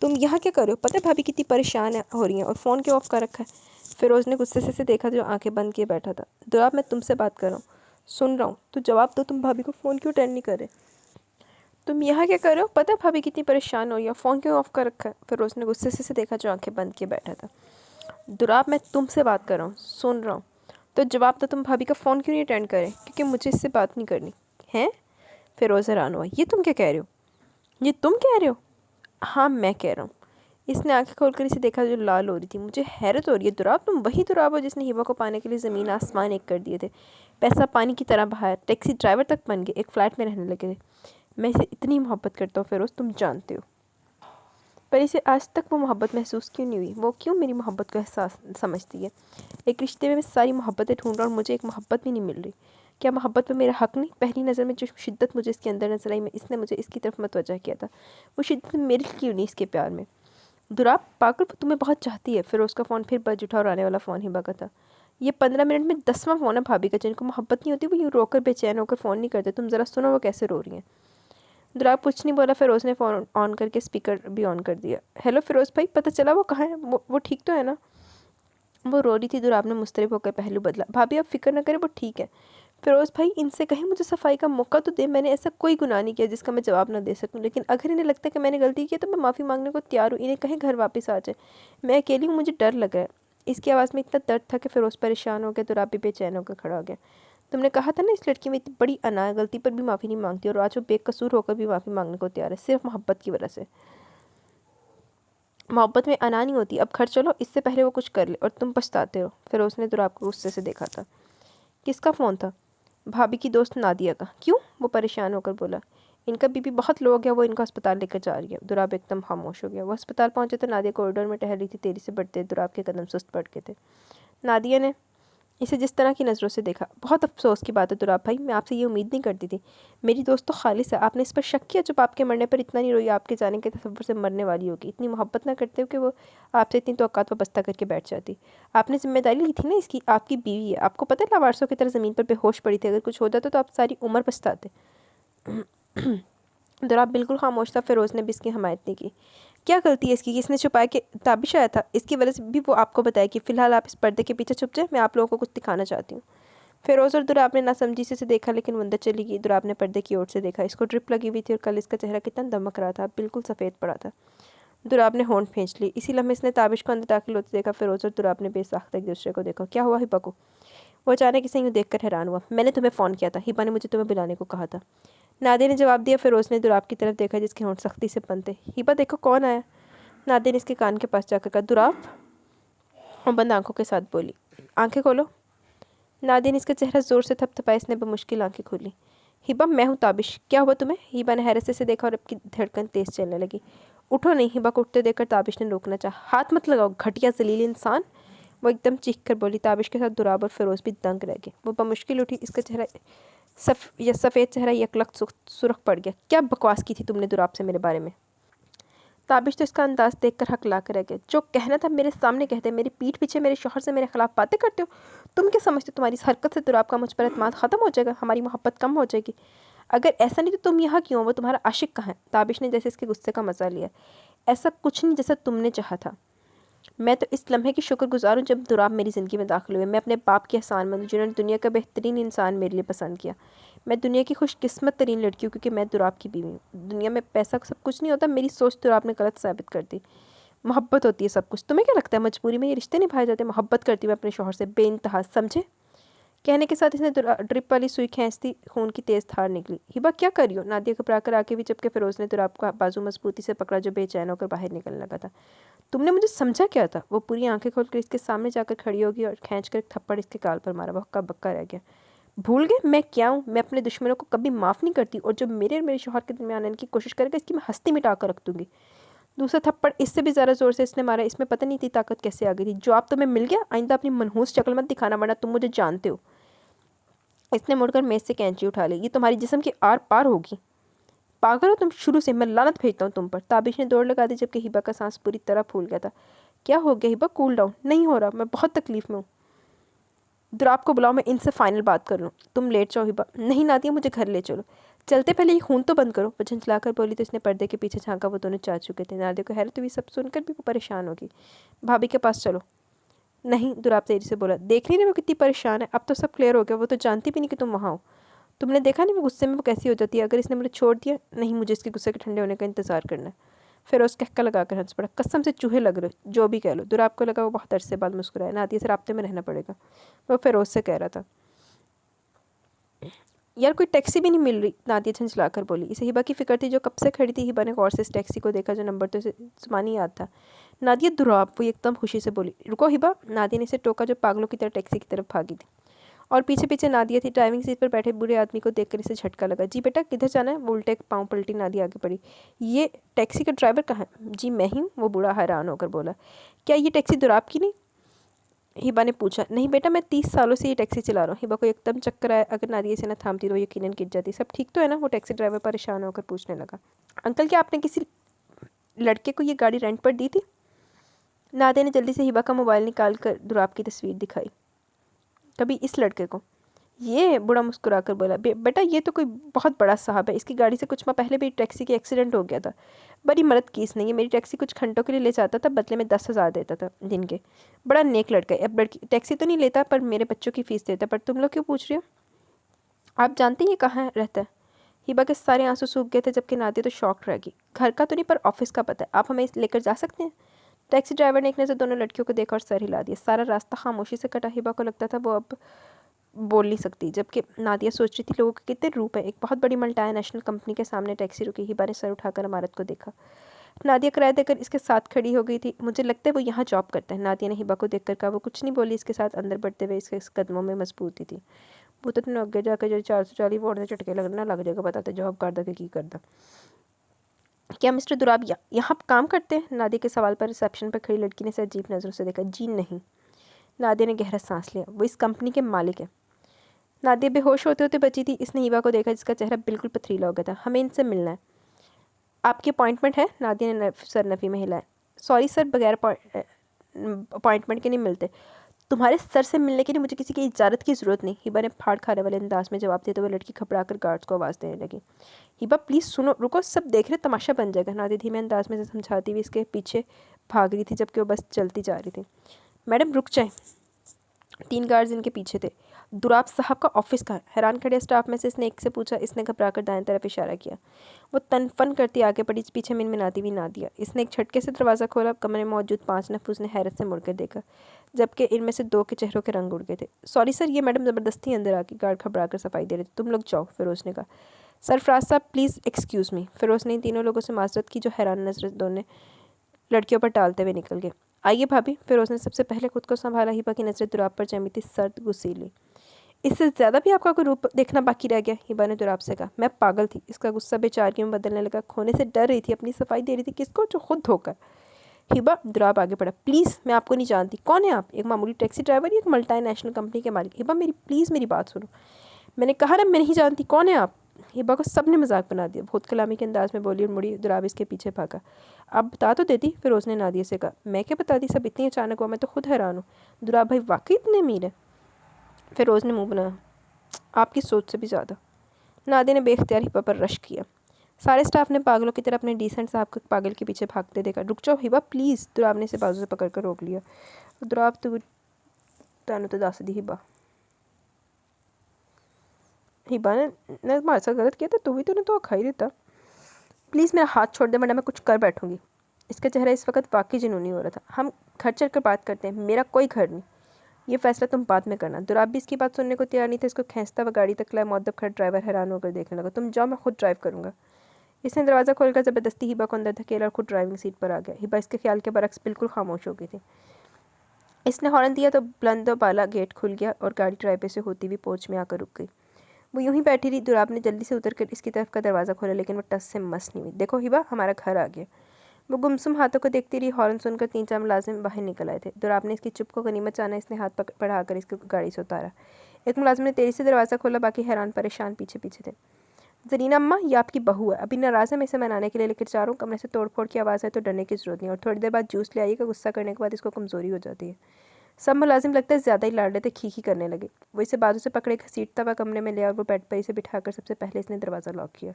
तुम यहाँ क्या कर रहे हो? पता है भाभी कितनी परेशान हो रही हैं, और फ़ोन क्यों ऑफ़ कर रखा है? फ़िरोज़ ने गुस्से से देखा जो आंखें बंद किए बैठा था। दुराब मैं तुमसे बात कर रहा हूँ, सुन रहा हूँ, तो जवाब दो। तुम भाभी को फ़ोन क्यों अटेंड नहीं कर रहे? तुम यहाँ क्या कर रहे हो? पता है भाभी कितनी परेशान हो रही है, फ़ोन क्यों ऑफ़ कर रखा है? फ़िरोज़ ने गुस्से से देखा जो आंखें बंद किए बैठा था। दुराब मैं तुमसे बात कर रहा हूँ, सुन रहा हूँ, तो जवाब दो। तुम भाभी का फ़ोन क्यों नहीं अटेंड करें? क्योंकि मुझे इससे बात नहीं करनी है। फ़िरोज़ हैरान हुआ। ये तुम क्या कह रहे हो? ये तुम कह रहे हो? हाँ मैं कह रहा हूँ। इसने आंखें खोलकर इसे देखा जो लाल हो रही थी। मुझे हैरत हो रही है दुराब, तुम वही दुराब हो जिसने हिबा को पाने के लिए ज़मीन आसमान एक कर दिए थे, पैसा पानी की तरह बहाया, टैक्सी ड्राइवर तक बन गए, एक फ़्लैट में रहने लगे थे। मैं इसे इतनी मोहब्बत करता हूँ फ़िरोज़, तुम जानते हो, पर इसे आज तक वो मोहब्बत महसूस क्यों नहीं हुई? वो क्यों मेरी मोहब्बत को एहसास समझती है? एक रिश्ते में मैं सारी मोहब्बतें ढूंढ रहा हूँ और मुझे एक मोहब्बत भी नहीं मिल रही। क्या मोहब्बत पे मेरा हक़ नहीं? पहली नज़र में जो शिद्दत मुझे इसके अंदर नजर आई, इसने मुझे इसकी तरफ मतवज्जा किया था, वो शिद्दत मेरे क्यों नहीं इसके प्यार में? दुराब पागल, वो तुम्हें बहुत चाहती है। फिर उसका फ़ोन फिर बज उठा और आने वाला फ़ोन हिबा का था। ये 15 मिनट में 10वां फ़ोन है भाभी का। जिनको मोहब्बत नहीं होती वो यूँ रोकर बेचैन होकर फ़ोन नहीं करते। तुम ज़रा सुनो वो कैसे रो रही हैं। दुराब कुछ नहीं बोला। फिर उसने फ़ोन ऑन करके स्पीकर भी ऑन कर दिया। हेलो फ़िरोज़ भाई, पता चला वो कहाँ है? वो ठीक तो है ना? वो रो रही थी। दुराब ने मुस्तरब होकर पहलू बदला। भाभी आप फ़िक्र न करें, वो ठीक है। फ़िरोज़ भाई इनसे कहीं मुझे सफाई का मौका तो दे। मैंने ऐसा कोई गुनाह नहीं किया जिसका मैं जवाब ना दे सकूं, लेकिन अगर इन्हें लगता है कि मैंने गलती की है तो मैं माफ़ी मांगने को तैयार हूँ। इन्हें कहीं घर वापस आ जाए, मैं अकेली हूँ, मुझे डर लग रहा है। इसकी आवाज़ में इतना दर्द था कि फ़िरोज़ परेशान हो गया। दुराब भी बेचैन होकर खड़ा हो गया। तुमने कहा था ना इस लड़की में इतनी बड़ी अना है, गलती पर भी माफ़ी नहीं मांगती, और आज वो बेकसूर होकर भी माफ़ी मांगने को तैयार है, सिर्फ मोहब्बत की वजह से। मोहब्बत में अना नहीं होती। अब घर चलो, इससे पहले वो कुछ कर ले और तुम पछताते हो। फिर उसने दुराब को गुस्से से देखा था। किसका फ़ोन था? भाभी की दोस्त नादिया का। क्यों? वो परेशान होकर बोला। इनका बीबी बहुत लो गया, वो इनको अस्पताल लेकर जा रही है। दुराब एकदम खामोश हो गया। वो अस्पताल पहुंचे तो नादिया कॉरिडोर में टहल रही थी। तेजी से बढ़ते दुराब के कदम सुस्त पड़ गए थे। नादिया ने इसे जिस तरह की नज़रों से देखा। बहुत अफसोस की बात है दुराब भाई, मैं आपसे ये उम्मीद नहीं करती थी। मेरी दोस्त तो खालिस है। आपने इस पर शक किया? जब आपके मरने पर इतना नहीं रोई, आपके जाने के तसव्वुर से मरने वाली होगी। इतनी मोहब्बत ना करते हो कि वो आपसे इतनी तवक्कात वाबस्ता करके बैठ जाती। आपने जिम्मेदारी ली थी ना इसकी, आपकी बीवी है। आपको पता है लावारसों की तरह ज़मीन पर बेहोश पड़ी थी। अगर कुछ होता तो आप सारी उम्र पछताते। दुराब बिल्कुल खामोश था। फिरोज़ ने भी इसकी हमायत नहीं की। क्या गलती है इसकी कि इसने छुपाया कि ताबिश आया था? इसकी वजह से भी वो आपको बताया कि फ़िलहाल आप इस पर्दे के पीछे छुप जाए, मैं आप लोगों को कुछ दिखाना चाहती हूँ। फिरोज़ और दुराब ने नासमझी से देखा, लेकिन वो अंदर चली गई। दुराब ने पर्दे की ओर से देखा। इसको ड्रिप लगी हुई थी और कल इसका चेहरा कितना दमक रहा था, बिल्कुल सफ़ेद पड़ा था। दुराब ने होंठ खींच ली। इसी लम्हे इसने ताबिश को अंदर दाखिल होते देखा। फिरोज़ और दुराब ने बेसाख्ता एक दूसरे को देखा। क्या हुआ हिबा को? वो अचानक इसे यूँ देखकर हैरान हुआ। मैंने तुम्हें फ़ोन किया था, हिबा ने मुझे तुम्हें बुलाने को कहा था। नादिया ने जवाब दिया। फिरोज़ ने दुराब की तरफ देखा जिसके होंठ सख्ती से बंद थे। हिबा देखो कौन आया। नादिया ने इसके कान के पास जाकर कहा। दुराब। और बंद आंखों के साथ बोली। आंखें खोलो। नादिया ने इसका चेहरा ज़ोर से थपथपाया। इसने बमुश्किल आंखें खोली। हिबा मैं हूँ ताबिश, क्या हुआ तुम्हें? हिबा ने हैरत से देखा और अब की धड़कन तेज़ चलने लगी। उठो नहीं। हिबा को उठते देखकर ताबिश ने रोकना चाहा। हाथ मत लगाओ घटिया जलील इंसान, वो एकदम चीख कर बोली। ताबिश के साथ दुराब और फिरोज़ भी दंग रह गए। वो बमुश्किल उठी। इसका चेहरा सफ़ेद चेहरा यकलक सुर्ख पड़ गया। क्या बकवास की थी तुमने दुराब से मेरे बारे में? ताबिश तो इसका अंदाज देखकर हकला कर रह गया। जो कहना था मेरे सामने कहते, मेरी पीठ पीछे मेरे शौहर से मेरे खिलाफ बातें करते हो। तुम क्या समझते हो तुम्हारी इस हरकत से दुराब का मुझ पर एतमाद ख़त्म हो जाएगा, हमारी मोहब्बत कम हो जाएगी? अगर ऐसा नहीं तो तुम यहाँ क्यों? वो तुम्हारा आशिक कहाँ है? ताबिश ने जैसे इसके गुस्से का मजा लिया। ऐसा कुछ नहीं जैसा तुमने चाहा था। मैं तो इस लम्हे की शुक्रगुजार हूँ जब दुराब मेरी ज़िंदगी में दाखिल हुए। मैं अपने बाप की एहसानमंद हूँ जिन्होंने दुनिया का बेहतरीन इंसान मेरे लिए पसंद किया। मैं दुनिया की खुशकिस्मत तरीन लड़की हूँ क्योंकि मैं दुराब की बीवी हूँ। दुनिया में पैसा सब कुछ नहीं होता, मेरी सोच दुराब ने गलत साबित कर दी। मोहब्बत होती है सब कुछ। तुम्हें क्या लगता है मजबूरी में ये रिश्ते निभाए जाते? मोहब्बत करती हूँ मैं अपने शौहर से बेइंतहा, समझे? कहने के साथ इसने ड्रिप वाली सुई खींचती खून की तेज़ धार निकली। हिबा क्या कर रही हो? नादिया घबरा कर आके भी जबकि फिरोज़ ने दुराब का बाजू मजबूती से पकड़ा जो बेचैन होकर बाहर निकलने लगा था। तुमने मुझे समझा क्या था? वो पूरी आंखें खोलकर इसके सामने जाकर खड़ी होगी और खींचकर एक थप्पड़ इसके गाल पर मारा। वो हक्का बक्का रह गया। भूल गए मैं क्या हूँ? मैं अपने दुश्मनों को कभी माफ़ नहीं करती और जो मेरे और मेरे शौहर के दरमियान आने की कोशिश करेगा इसकी मैं हस्ती मिटा कर रख दूंगी। दूसरा थप्पड़ इससे भी ज़्यादा ज़ोर से इसने मारा। इसमें पता नहीं थी ताकत कैसे आ गई थी। जो आप तुम्हें मिल गया, आइंदा अपनी मनहूस शक्ल मत दिखाना वरना तुम मुझे जानते हो। इसने मुड़कर मेज से कैंची उठा ली। ये तुम्हारी जिस्म की आर पार होगी। पागल हो तुम शुरू से, मैं लानत भेजता हूँ तुम पर। ताबिश ने दौड़ लगा दी जबकि हिबा का सांस पूरी तरह फूल गया था। क्या हो गया हिबा? Cool down. नहीं हो रहा, मैं बहुत तकलीफ में हूँ। दुराब को बुलाओ, मैं इनसे फाइनल बात कर लूँ। तुम लेट जाओ हिबा। नहीं नादिया, मुझे घर ले चलो। चलते पहले ये खून तो बंद करो। वो झंझलाकर बोली तो इसने पर्दे के पीछे झांका। वो दोनों चाह चुके थे। नादिया को हैरत हुई, सब सुनकर भी वो परेशान होगी। भाभी के पास चलो। नहीं, दुराब तेजी से बोला। देख नहीं रहे वो कितनी परेशान है? अब तो सब क्लियर हो गया। वो तो जानती भी नहीं कि तुम वहाँ हो। तुमने देखा नहीं वो गुस्से में वो कैसी हो जाती है? अगर इसने मुझे छोड़ दिया। नहीं, मुझे इसके गुस्से के ठंडे होने का इंतजार करना है। फिरोज कहका लगाकर हंस पड़ा। कसम से चूहे लग रहे हो, जो भी कह लो। दुराब को लगा वो बहुत अरसे बाद मुस्कुराया। नादिया से राब्ते में रहना पड़ेगा, वो फिरोज से कह रहा था। यार कोई टैक्सी भी नहीं मिल रही, नादिया झंझलाकर बोली। इसे हिबा की फिक्र थी जो कब से खड़ी थी। हिबा ने गौर से इस टैक्सी को देखा जो नंबर तो इसे जुबानी याद था। नादिया दुराब, वो एकदम खुशी से बोली। रुको हिबा। नादिया ने इसे टोका जो पागलों की तरह टैक्सी की तरफ भागी थी और पीछे पीछे नादिया थी। ड्राइविंग सीट पर बैठे बूढ़े आदमी को देखकर इसे झटका लगा। जी बेटा, किधर जाना है? वो उल्टे पाँव पलटी नादिया आगे पड़ी। ये टैक्सी का ड्राइवर कहाँ है? जी मैं ही हूँ, वो बूढ़ा हैरान होकर बोला। क्या ये टैक्सी दुराब की नहीं? हिबा ने पूछा। नहीं बेटा, मैं 30 सालों से ये टैक्सी चला रहा हूँ। हिबा को एकदम चक्कर आया। अगर नादिया से न थामती तो यकीनन गिर जाती। सब ठीक तो है ना? वो टैक्सी ड्राइवर परेशान होकर पूछने लगा। अंकल, क्या आपने किसी लड़के को ये गाड़ी रेंट पर दी थी? नादिया ने जल्दी से हिबा का मोबाइल निकाल कर दुराब की तस्वीर दिखाई। कभी इस लड़के को? ये बूढ़ा मुस्कुरा कर बोला। बेटा ये तो कोई बहुत बड़ा साहब है। इसकी गाड़ी से कुछ माह पहले भी टैक्सी की एक्सीडेंट हो गया था। बड़ी मदद की इसने। ये मेरी टैक्सी कुछ घंटों के लिए ले जाता था, बदले में 10,000 देता था दिन के। बड़ा नेक लड़का है। अब लड़की टैक्सी तो नहीं लेता पर मेरे बच्चों की फ़ीस देता। पर तुम लोग क्यों पूछ रहे हो? आप जानते हैं ये कहाँ रहता है? हिबा के सारे आंसू सूख गए थे जबकि नादिया तो शॉक रह गई। घर का तो नहीं पर ऑफिस का पता है। आप हमें लेकर जा सकते हैं? टैक्सी ड्राइवर ने एक नज़र दोनों लड़कियों को देखा और सर हिला दिया। सारा रास्ता खामोशी से कटा। हिबा को लगता था वो अब बोल नहीं सकती जबकि नादिया सोच रही थी लोगों के कितने रूप है। एक बहुत बड़ी मल्टीनेशनल कंपनी के सामने टैक्सी रुकी। हिबा ने सर उठाकर इमारत को देखा। नादिया किराया देकर इसके साथ खड़ी हो गई थी। मुझे लगता है वो यहाँ जॉब करता है। नादिया ने हिबा को देखकर कहा। वो कुछ नहीं बोली। इसके साथ अंदर बढ़ते हुए इसके कदमों में मजबूती थी। वो तो तुमने आगे जाकर जो 440 वोट से झटके लगना लग जाएगा बताते जॉब करदा के की करदा। क्या मिस्टर दुराब यहाँ काम करते हैं? नादिया के सवाल पर रिसेप्शन पर खड़ी लड़की ने इसे अजीब नज़रों से देखा। जी नहीं। नादिया ने गहरा सांस लिया। वो इस कंपनी के मालिक है। नादिया बेहोश होते होते बची थी। इसने हिबा को देखा जिसका चेहरा बिल्कुल पथरीला हो गया था। हमें इनसे मिलना है। आपकी अपॉइंटमेंट है? नादिया ने सर नफ़ी में हिलाया। सॉरी सर, बगैर अपॉइंटमेंट के नहीं मिलते। तुम्हारे सर से मिलने के लिए मुझे किसी की इजाज़त की ज़रूरत नहीं। हिबा ने फाड़ खाने वाले अंदाज में जवाब दिया तो वह लड़की घबरा कर गार्ड्स को आवाज़ देने लगी। हिबा प्लीज़ सुनो, रुको, सब देख रहे, तमाशा बन जाएगा। नादिया धीमे अंदाज में से समझाती हुई इसके पीछे भाग रही थी जबकि वो बस चलती जा रही थी। मैडम रुक जाए। 3 गार्ड्स इनके पीछे थे। दुराब साहब का ऑफिस कहाँ है? हैरान खड़े स्टाफ में से इसने एक से पूछा। इसने घबराकर दाएं तरफ इशारा किया। वो तनफन करती आगे बढ़ी, पीछे मिनमिनाती हुई नादिया। इसने एक झटके से दरवाज़ा खोला। कमरे में मौजूद 5 नफूस ने हैरत से मुड़कर देखा जबकि इनमें से 2 के चेहरों के रंग उड़ गए थे। सॉरी सर, ये मैडम ज़बरदस्ती अंदर आके। गार्ड घबरा कर सफाई दे रहे थे। तुम लोग जाओ, फिरोज़ ने कहा। सरफराज साहब प्लीज़ एक्सक्यूज़ मी। फिरोज़ ने इन तीनों लोगों से माजरत की जो हैरान नजर दोनों लड़कियों पर टालते हुए निकल गए। आइए भाभी। फिरोज़ ने सबसे पहले खुद को संभाला। हिबा की नजरें दुराब पर जमी थी, सर्द गुस्सीली। इससे ज़्यादा भी आपका कोई रूप देखना बाकी रह गया? हिबा ने दुराब से कहा। मैं पागल थी। इसका गुस्सा बेचारियों में बदलने लगा। खोने से डर रही थी, अपनी सफाई दे रही थी किसको? जो खुद धोकर। हिबा। दुराब आगे बढ़ा। प्लीज़, मैं आपको नहीं जानती। कौन है आप? एक मामूली टैक्सी ड्राइवर या एक मल्टीनेशनल कंपनी के मालिक? हिबा मेरी प्लीज़ मेरी बात सुनो। मैंने कहा ना मैं नहीं जानती। कौन है आप? हिबा को सब ने मजाक बना दिया। बहुत कलामी के अंदाज में बोली और मुड़ी। दुराब इसके पीछे भागा। आप बता तो देती। फिरोज़ ने नादिया से कहा। मैं क्या बताती, सब इतनी अचानक हुआ, मैं तो खुद हैरान हूँ। दुराब भाई वाकई इतने अमीर है? फिरोज़ ने मुँह बनाया। आपकी सोच से भी ज़्यादा। नादिया ने बेख्तियार हिबा पर रश किया। सारे स्टाफ ने पागलों की तरह अपने डिसेंट साहब को पागल के पीछे भागते देखा। रुक जाओ हिबा प्लीज़, दुराब ने इसे बाजू से पकड़कर रोक लिया। दुराब तैनू तो दस दी हिबा। हिबा ने तुम्हारे साथ गलत किया था, तू भी तो धोखा ही देता। प्लीज़ मेरा हाथ छोड़ दे वरना मैं कुछ कर बैठूंगी। इसका चेहरा इस वक्त वाकई जुनूनी हो रहा था। हम घर चलकर बात करते हैं, मेरा कोई घर नहीं। ये फैसला तुम बाद में करना। दुराब भी इसकी बात सुनने को तैयार नहीं था। इसको खींचता हुआ गाड़ी तक लाया। मुअद्दब खड़ा ड्राइवर हैरान होकर देखने लगा। तुम जाओ, मैं खुद ड्राइव करूँगा। इसने दरवाज़ा खोलकर ज़बरदस्ती हिबा को अंदर धकेला और खुद ड्राइविंग सीट पर आ गया। हिबा इसके ख्याल के बरक्स बिल्कुल खामोश हो गई थी। इसने हॉर्न दिया तो बुलंद वाला गेट खुल गया और गाड़ी ड्राइवर से होती हुई पोर्च में आकर रुक गई। वो यूं ही बैठी रही। दुराब ने जल्दी से उतरकर इसकी तरफ का दरवाज़ा खोला, लेकिन वो टस से मस नहीं हुई। देखो हिबा, हमारा घर आ गया। वो गुमसुम हाथों को देखती रही। हॉर्न सुनकर 3-4 मुलाजिम बाहर निकल आए थे। दुराब ने इसकी चुप को गनीमत जाना इसने हाथ बढ़ाकर इसको गाड़ी से उतारा। एक मुलाजिम ने तेजी से दरवाज़ा खोला, बाकी हैरान परेशान पीछे पीछे थे। ज़रीना अम्मा, ये आपकी बहू है, अभी नाराज़ है, मैं इसे मनाने के लिए लेकर जा रहा हूँ। कमरे से तोड़-फोड़ की आवाज़ है तो डरने की ज़रूरत नहीं, और थोड़ी देर बाद जूस ले आइएगा। गुस्सा करने के बाद इसको कमज़ोरी हो जाती है। सब मुलाजिम लगता है ज़्यादा ही लाड थे, खी करने लगे। वो इसे बाजू से पकड़े घसीटता हुआ कमरे में ले और वो बेड पर इसे बिठाकर सबसे पहले इसने दरवाज़ा लॉक किया।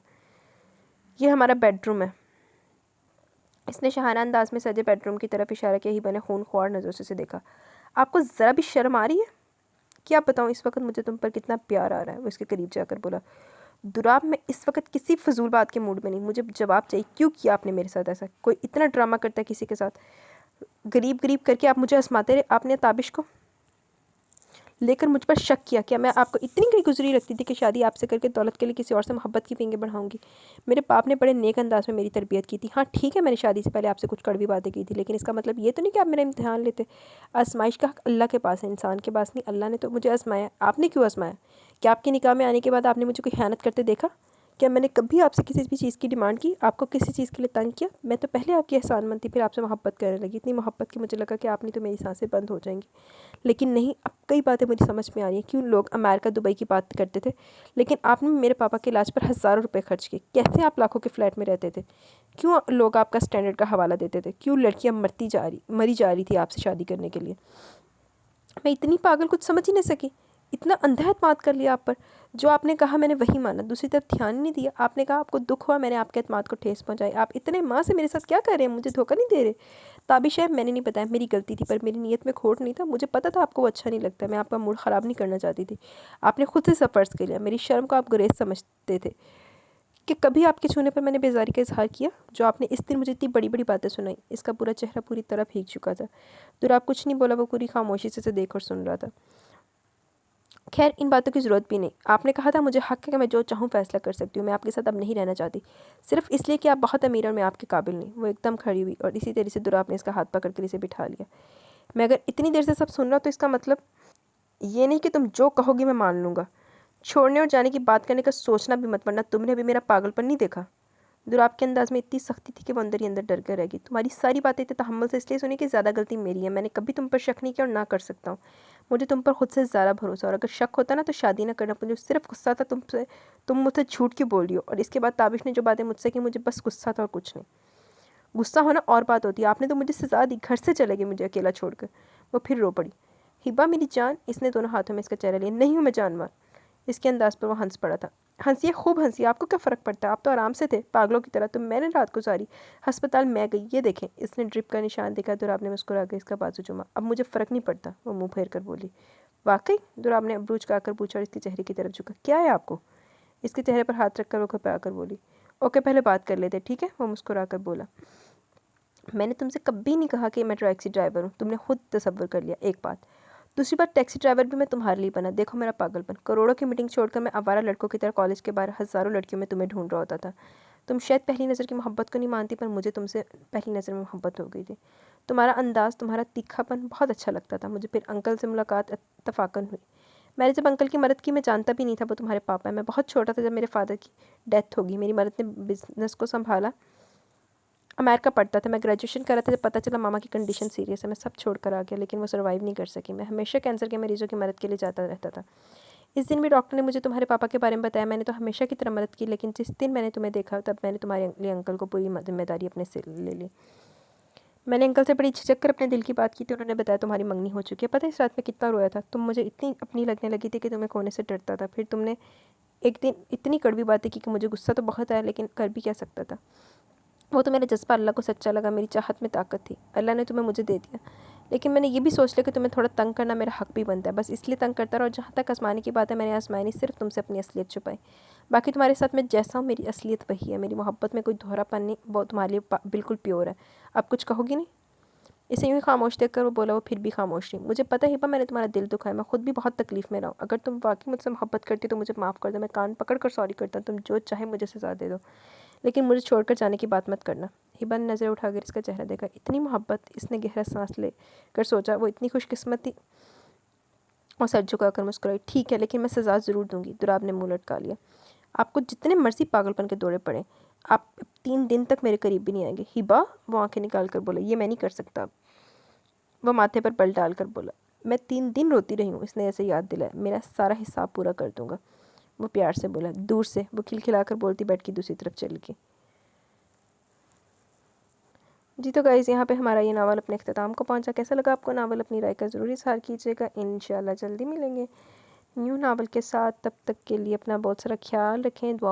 ये हमारा बेडरूम है। इसने शहाना अंदाज में सजे बेडरूम की तरफ इशारा किया। हिबा ने खूनख्वार नज़रों से देखा। आपको ज़रा भी शर्म आ रही है? क्या बताऊँ इस वक्त मुझे तुम पर कितना प्यार आ रहा है। वो इसके करीब जाकर बोला। दुराब, मैं इस वक्त किसी फजूल बात के मूड में नहीं, मुझे जवाब चाहिए। क्यों किया आपने मेरे साथ ऐसा? कोई इतना ड्रामा करता है किसी के साथ? गरीब गरीब करके आप मुझे आजमाते रहे। आपने ताबिश को लेकर मुझ पर शक किया। क्या मैं आपको इतनी गई गुजरी रखती थी कि शादी आपसे करके दौलत के लिए किसी और से मोहब्बत की पींगे बढ़ाऊंगी? मेरे बाप ने बड़े नेक अंदाज में मेरी तरबियत की थी। हाँ ठीक है, मैंने शादी से पहले आपसे कुछ कड़वी बातें की थी, लेकिन इसका मतलब ये तो नहीं कि आप मेरा इम्तिहान लेते। आजमाइश का हक अल्लाह के पास है, इंसान के पास नहीं। अल्लाह ने तो मुझे आजमाया। आपने क्यों आजमाया? क्या आपके निकाह में आने के बाद आपने मुझे कोई खयानत करते देखा? क्या मैंने कभी आपसे किसी भी चीज़ की डिमांड की? आपको किसी चीज़ के लिए तंग किया? मैं तो पहले आपकी एहसानमंद थी, फिर आपसे मोहब्बत करने लगी। इतनी मोहब्बत की मुझे लगा कि आपने तो मेरी सांसें बंद हो जाएंगी, लेकिन नहीं। अब कई बातें मुझे समझ में आ रही हैं। क्यों लोग अमेरिका दुबई की बात करते थे, लेकिन आपने मेरे पापा के इलाज पर हज़ारों रुपए खर्च किए। कैसे आप लाखों के फ्लैट में रहते थे? क्यों लोग आपका स्टैंडर्ड का हवाला देते थे? क्यों लड़कियाँ मरी जा रही थी आपसे शादी करने के लिए? मैं इतनी पागल कुछ समझ ही नहीं सकी। इतना अंधा एतमाद कर लिया आप पर। जो आपने कहा मैंने वही माना, दूसरी तरफ ध्यान नहीं दिया। आपने कहा आपको दुख हुआ, मैंने आपके एतमाद को ठेस पहुंचाई। आप इतने माँ से मेरे साथ क्या कर रहे हैं? मुझे धोखा नहीं दे रहे? ताबिश है, मैंने नहीं बताया, मेरी गलती थी, पर मेरी नीयत में खोट नहीं था। मुझे पता था आपको वो अच्छा नहीं लगता। मैं आपका मूड ख़राब नहीं करना चाहती थी। आपने खुद से सब फर्ज कर लिया। मेरी शर्म को आप गुरेज समझते थे कि कभी आपके छूने पर मैंने बेजारी का इजहार किया? जो आपने इस दिन मुझे इतनी बड़ी बड़ी बातें सुनाई। इसका पूरा चेहरा पूरी तरह भीग चुका था। दुराब कुछ नहीं बोला। वो पूरी खामोशी से इसे देख और सुन रहा था। खैर, इन बातों की ज़रूरत भी नहीं। आपने कहा था मुझे हक है कि मैं जो चाहूँ फ़ैसला कर सकती हूँ। मैं आपके साथ अब नहीं रहना चाहती, सिर्फ इसलिए कि आप बहुत अमीर और मैं आपके काबिल नहीं। वो एकदम खड़ी हुई और इसी तरह से दुराब ने इसका हाथ पकड़ कर इसे बिठा लिया। मैं अगर इतनी देर से सब सुन रहा तो इसका मतलब ये नहीं कि तुम जो कहोगी मैं मान लूँगा। छोड़ने और जाने की बात करने का सोचना भी मत, वरना तुमने अभी मेरा पागलपन नहीं देखा। दुराब के अंदाज में इतनी सख्ती थी कि वो अंदर ही अंदर डर कर रहेगी। तुम्हारी सारी बातें इतने तहम्मुल से इसलिए सुनी कि ज़्यादा गलती मेरी है। मैंने कभी तुम पर शक नहीं किया और ना कर सकता हूँ। मुझे तुम पर खुद से ज़्यादा भरोसा, और अगर शक होता ना तो शादी ना करना। मुझे सिर्फ गुस्सा था तुमसे, तुम मुझसे झूठ क्यों बोल रही हो? और इसके बाद ताबिश ने जो बातें मुझसे की, मुझे बस गुस्सा था और कुछ नहीं। गुस्सा होना और बात होती है। आपने तो मुझे सजा दी, घर से चले गए मुझे अकेला छोड़कर। वो फिर रो पड़ी। हिबा मेरी जान। इसने दोनों हाथों में इसका चेहरा लिया। नहीं हूँ मैं जानवर। इसके अंदाज पर वो हंस पड़ा था। हंसिए, खूब हंसिए, आपको क्या फ़र्क पड़ता है? आप तो आराम से थे पागलों की तरह। तो मैंने रात गुजारी, अस्पताल मैं गई। ये देखें। इसने ड्रिप का निशान देखा। दुराब ने मुस्कुरा कर इसका बाजू चूमा। अब मुझे फ़र्क नहीं पड़ता, वो मुंह फेर कर बोली। वाकई? दुराब ने अब्रूज काकर पूछा और इसके चेहरे की तरफ झुका। क्या है आपको? इसके चेहरे पर हाथ रखकर वो खपा कर बोली। ओके, पहले बात कर लेते, ठीक है? वो मुस्कुरा कर बोला। मैंने तुमसे कभी नहीं कहा कि मैं टैक्सी ड्राइवर हूँ। तुमने खुद तसव्वुर कर लिया, एक बात। दूसरी बात, टैक्सी ड्राइवर भी मैं तुम्हारे लिए बना। देखो मेरा पागलपन। करोड़ों की मीटिंग छोड़कर मैं आवारा लड़कों की तरह कॉलेज के बाहर हज़ारों लड़कियों में तुम्हें ढूंढ रहा होता था। तुम शायद पहली नज़र की मोहब्बत को नहीं मानती, पर मुझे तुमसे पहली नज़र में मोहब्बत हो गई थी। तुम्हारा अंदाज़, तुम्हारा तीखापन बहुत अच्छा लगता था मुझे। फिर अंकल से मुलाकात इत्तफाकन हुई। मैंने जब अंकल की मदद की, मैं जानता भी नहीं था वो तुम्हारे पापा हैं। मैं बहुत छोटा था जब मेरे फादर की डेथ होगी। मेरी मदद ने बिज़नेस को संभाला। अमेरिका पढ़ता था, मैं ग्रेजुएशन कर रहा था जब पता चला मामा की कंडीशन सीरियस है। मैं सब छोड़ कर आ गया, लेकिन वो सर्वाइव नहीं कर सकी। मैं हमेशा कैंसर के मरीजों की मदद के लिए जाता रहता था। इस दिन भी डॉक्टर ने मुझे तुम्हारे पापा के बारे में बताया। मैंने तो हमेशा की तरह मदद की, लेकिन जिस दिन मैंने तुम्हें देखा तब मैंने तुम्हारे लिए अंकल को पूरी जिम्मेदारी अपने सिर ले ली। मैंने अंकल से बड़ी झिझक कर अपने दिल की बात की थी। उन्होंने बताया तुम्हारी मंगनी हो चुकी है। पता है इस रात में कितना रोया था। तुम मुझे इतनी अपनी लगने लगी थी कि तुम्हें खोने से डरता था। फिर तुमने एक दिन इतनी कड़वी बातें की कि मुझे गुस्सा तो बहुत आया, लेकिन कर भी क्या सकता था। वो तो मेरा जज्बा अल्लाह को सच्चा लगा। मेरी चाहत में ताकत थी। अल्लाह ने तुम्हें मुझे दे दिया, लेकिन मैंने ये भी सोच लिया कि तुम्हें थोड़ा तंग करना मेरा हक भी बनता है। बस इसलिए तंग करता रहा। और जहाँ तक आसमानी की बात है, मैंने आसमानी सिर्फ तुमसे अपनी असलियत छुपाई। बाकी तुम्हारे साथ मैं जैसा हूँ मेरी असलियत वही है। मेरी मोहब्बत में कोई दोहरापन नहीं। वो तुम्हारे लिए बिल्कुल प्योर है। अब कुछ कहोगी नहीं? इसे यूँ ही खामोश देखकर वो बोला। वो फिर भी खामोश नहीं। मुझे पता है हिबा, मैंने तुम्हारा दिल दुखाया। मैं खुद भी बहुत तकलीफ में रहा हूँ। अगर तुम वाकई मुझसे मोहब्बत करती तो मुझे माफ़ कर दो। मैं कान पकड़ कर सॉरी करता। तुम जो चाहे मुझे सजा दे दो, लेकिन मुझे छोड़कर जाने की बात मत करना। हिबा ने नज़र उठाकर इसका चेहरा देखा। इतनी मोहब्बत। इसने गहरा सांस ले कर सोचा। वो इतनी खुशकिस्मत थी। और सर झुकाकर मुस्कुराई। ठीक है, लेकिन मैं सज़ा ज़रूर दूंगी। दुराब ने मुँह लटका लिया। आपको जितने मर्जी पागलपन के दौरे पड़े, आप 3 दिन तक मेरे करीब भी नहीं आएंगे। हिबा, वो आंखें निकाल कर बोला। ये मैं नहीं कर सकता। वो माथे पर बल डालकर बोला। मैं 3 दिन रोती रही हूँ। इसने ऐसे याद दिलाया। मेरा सारा हिसाब पूरा कर दूंगा। वो प्यार से बोला। दूर से। वो खिलखिलाकर बोलती बेड की दूसरी तरफ चली गई। जी तो गाइज़, यहाँ पे हमारा ये नावल अपने अख्ताम को पहुँचा। कैसा लगा आपको नावल? अपनी राय का ज़रूर इज़हार कीजिएगा। इंशाल्लाह जल्दी मिलेंगे न्यू नावल के साथ। तब तक के लिए अपना बहुत सारा ख्याल रखें। दुआ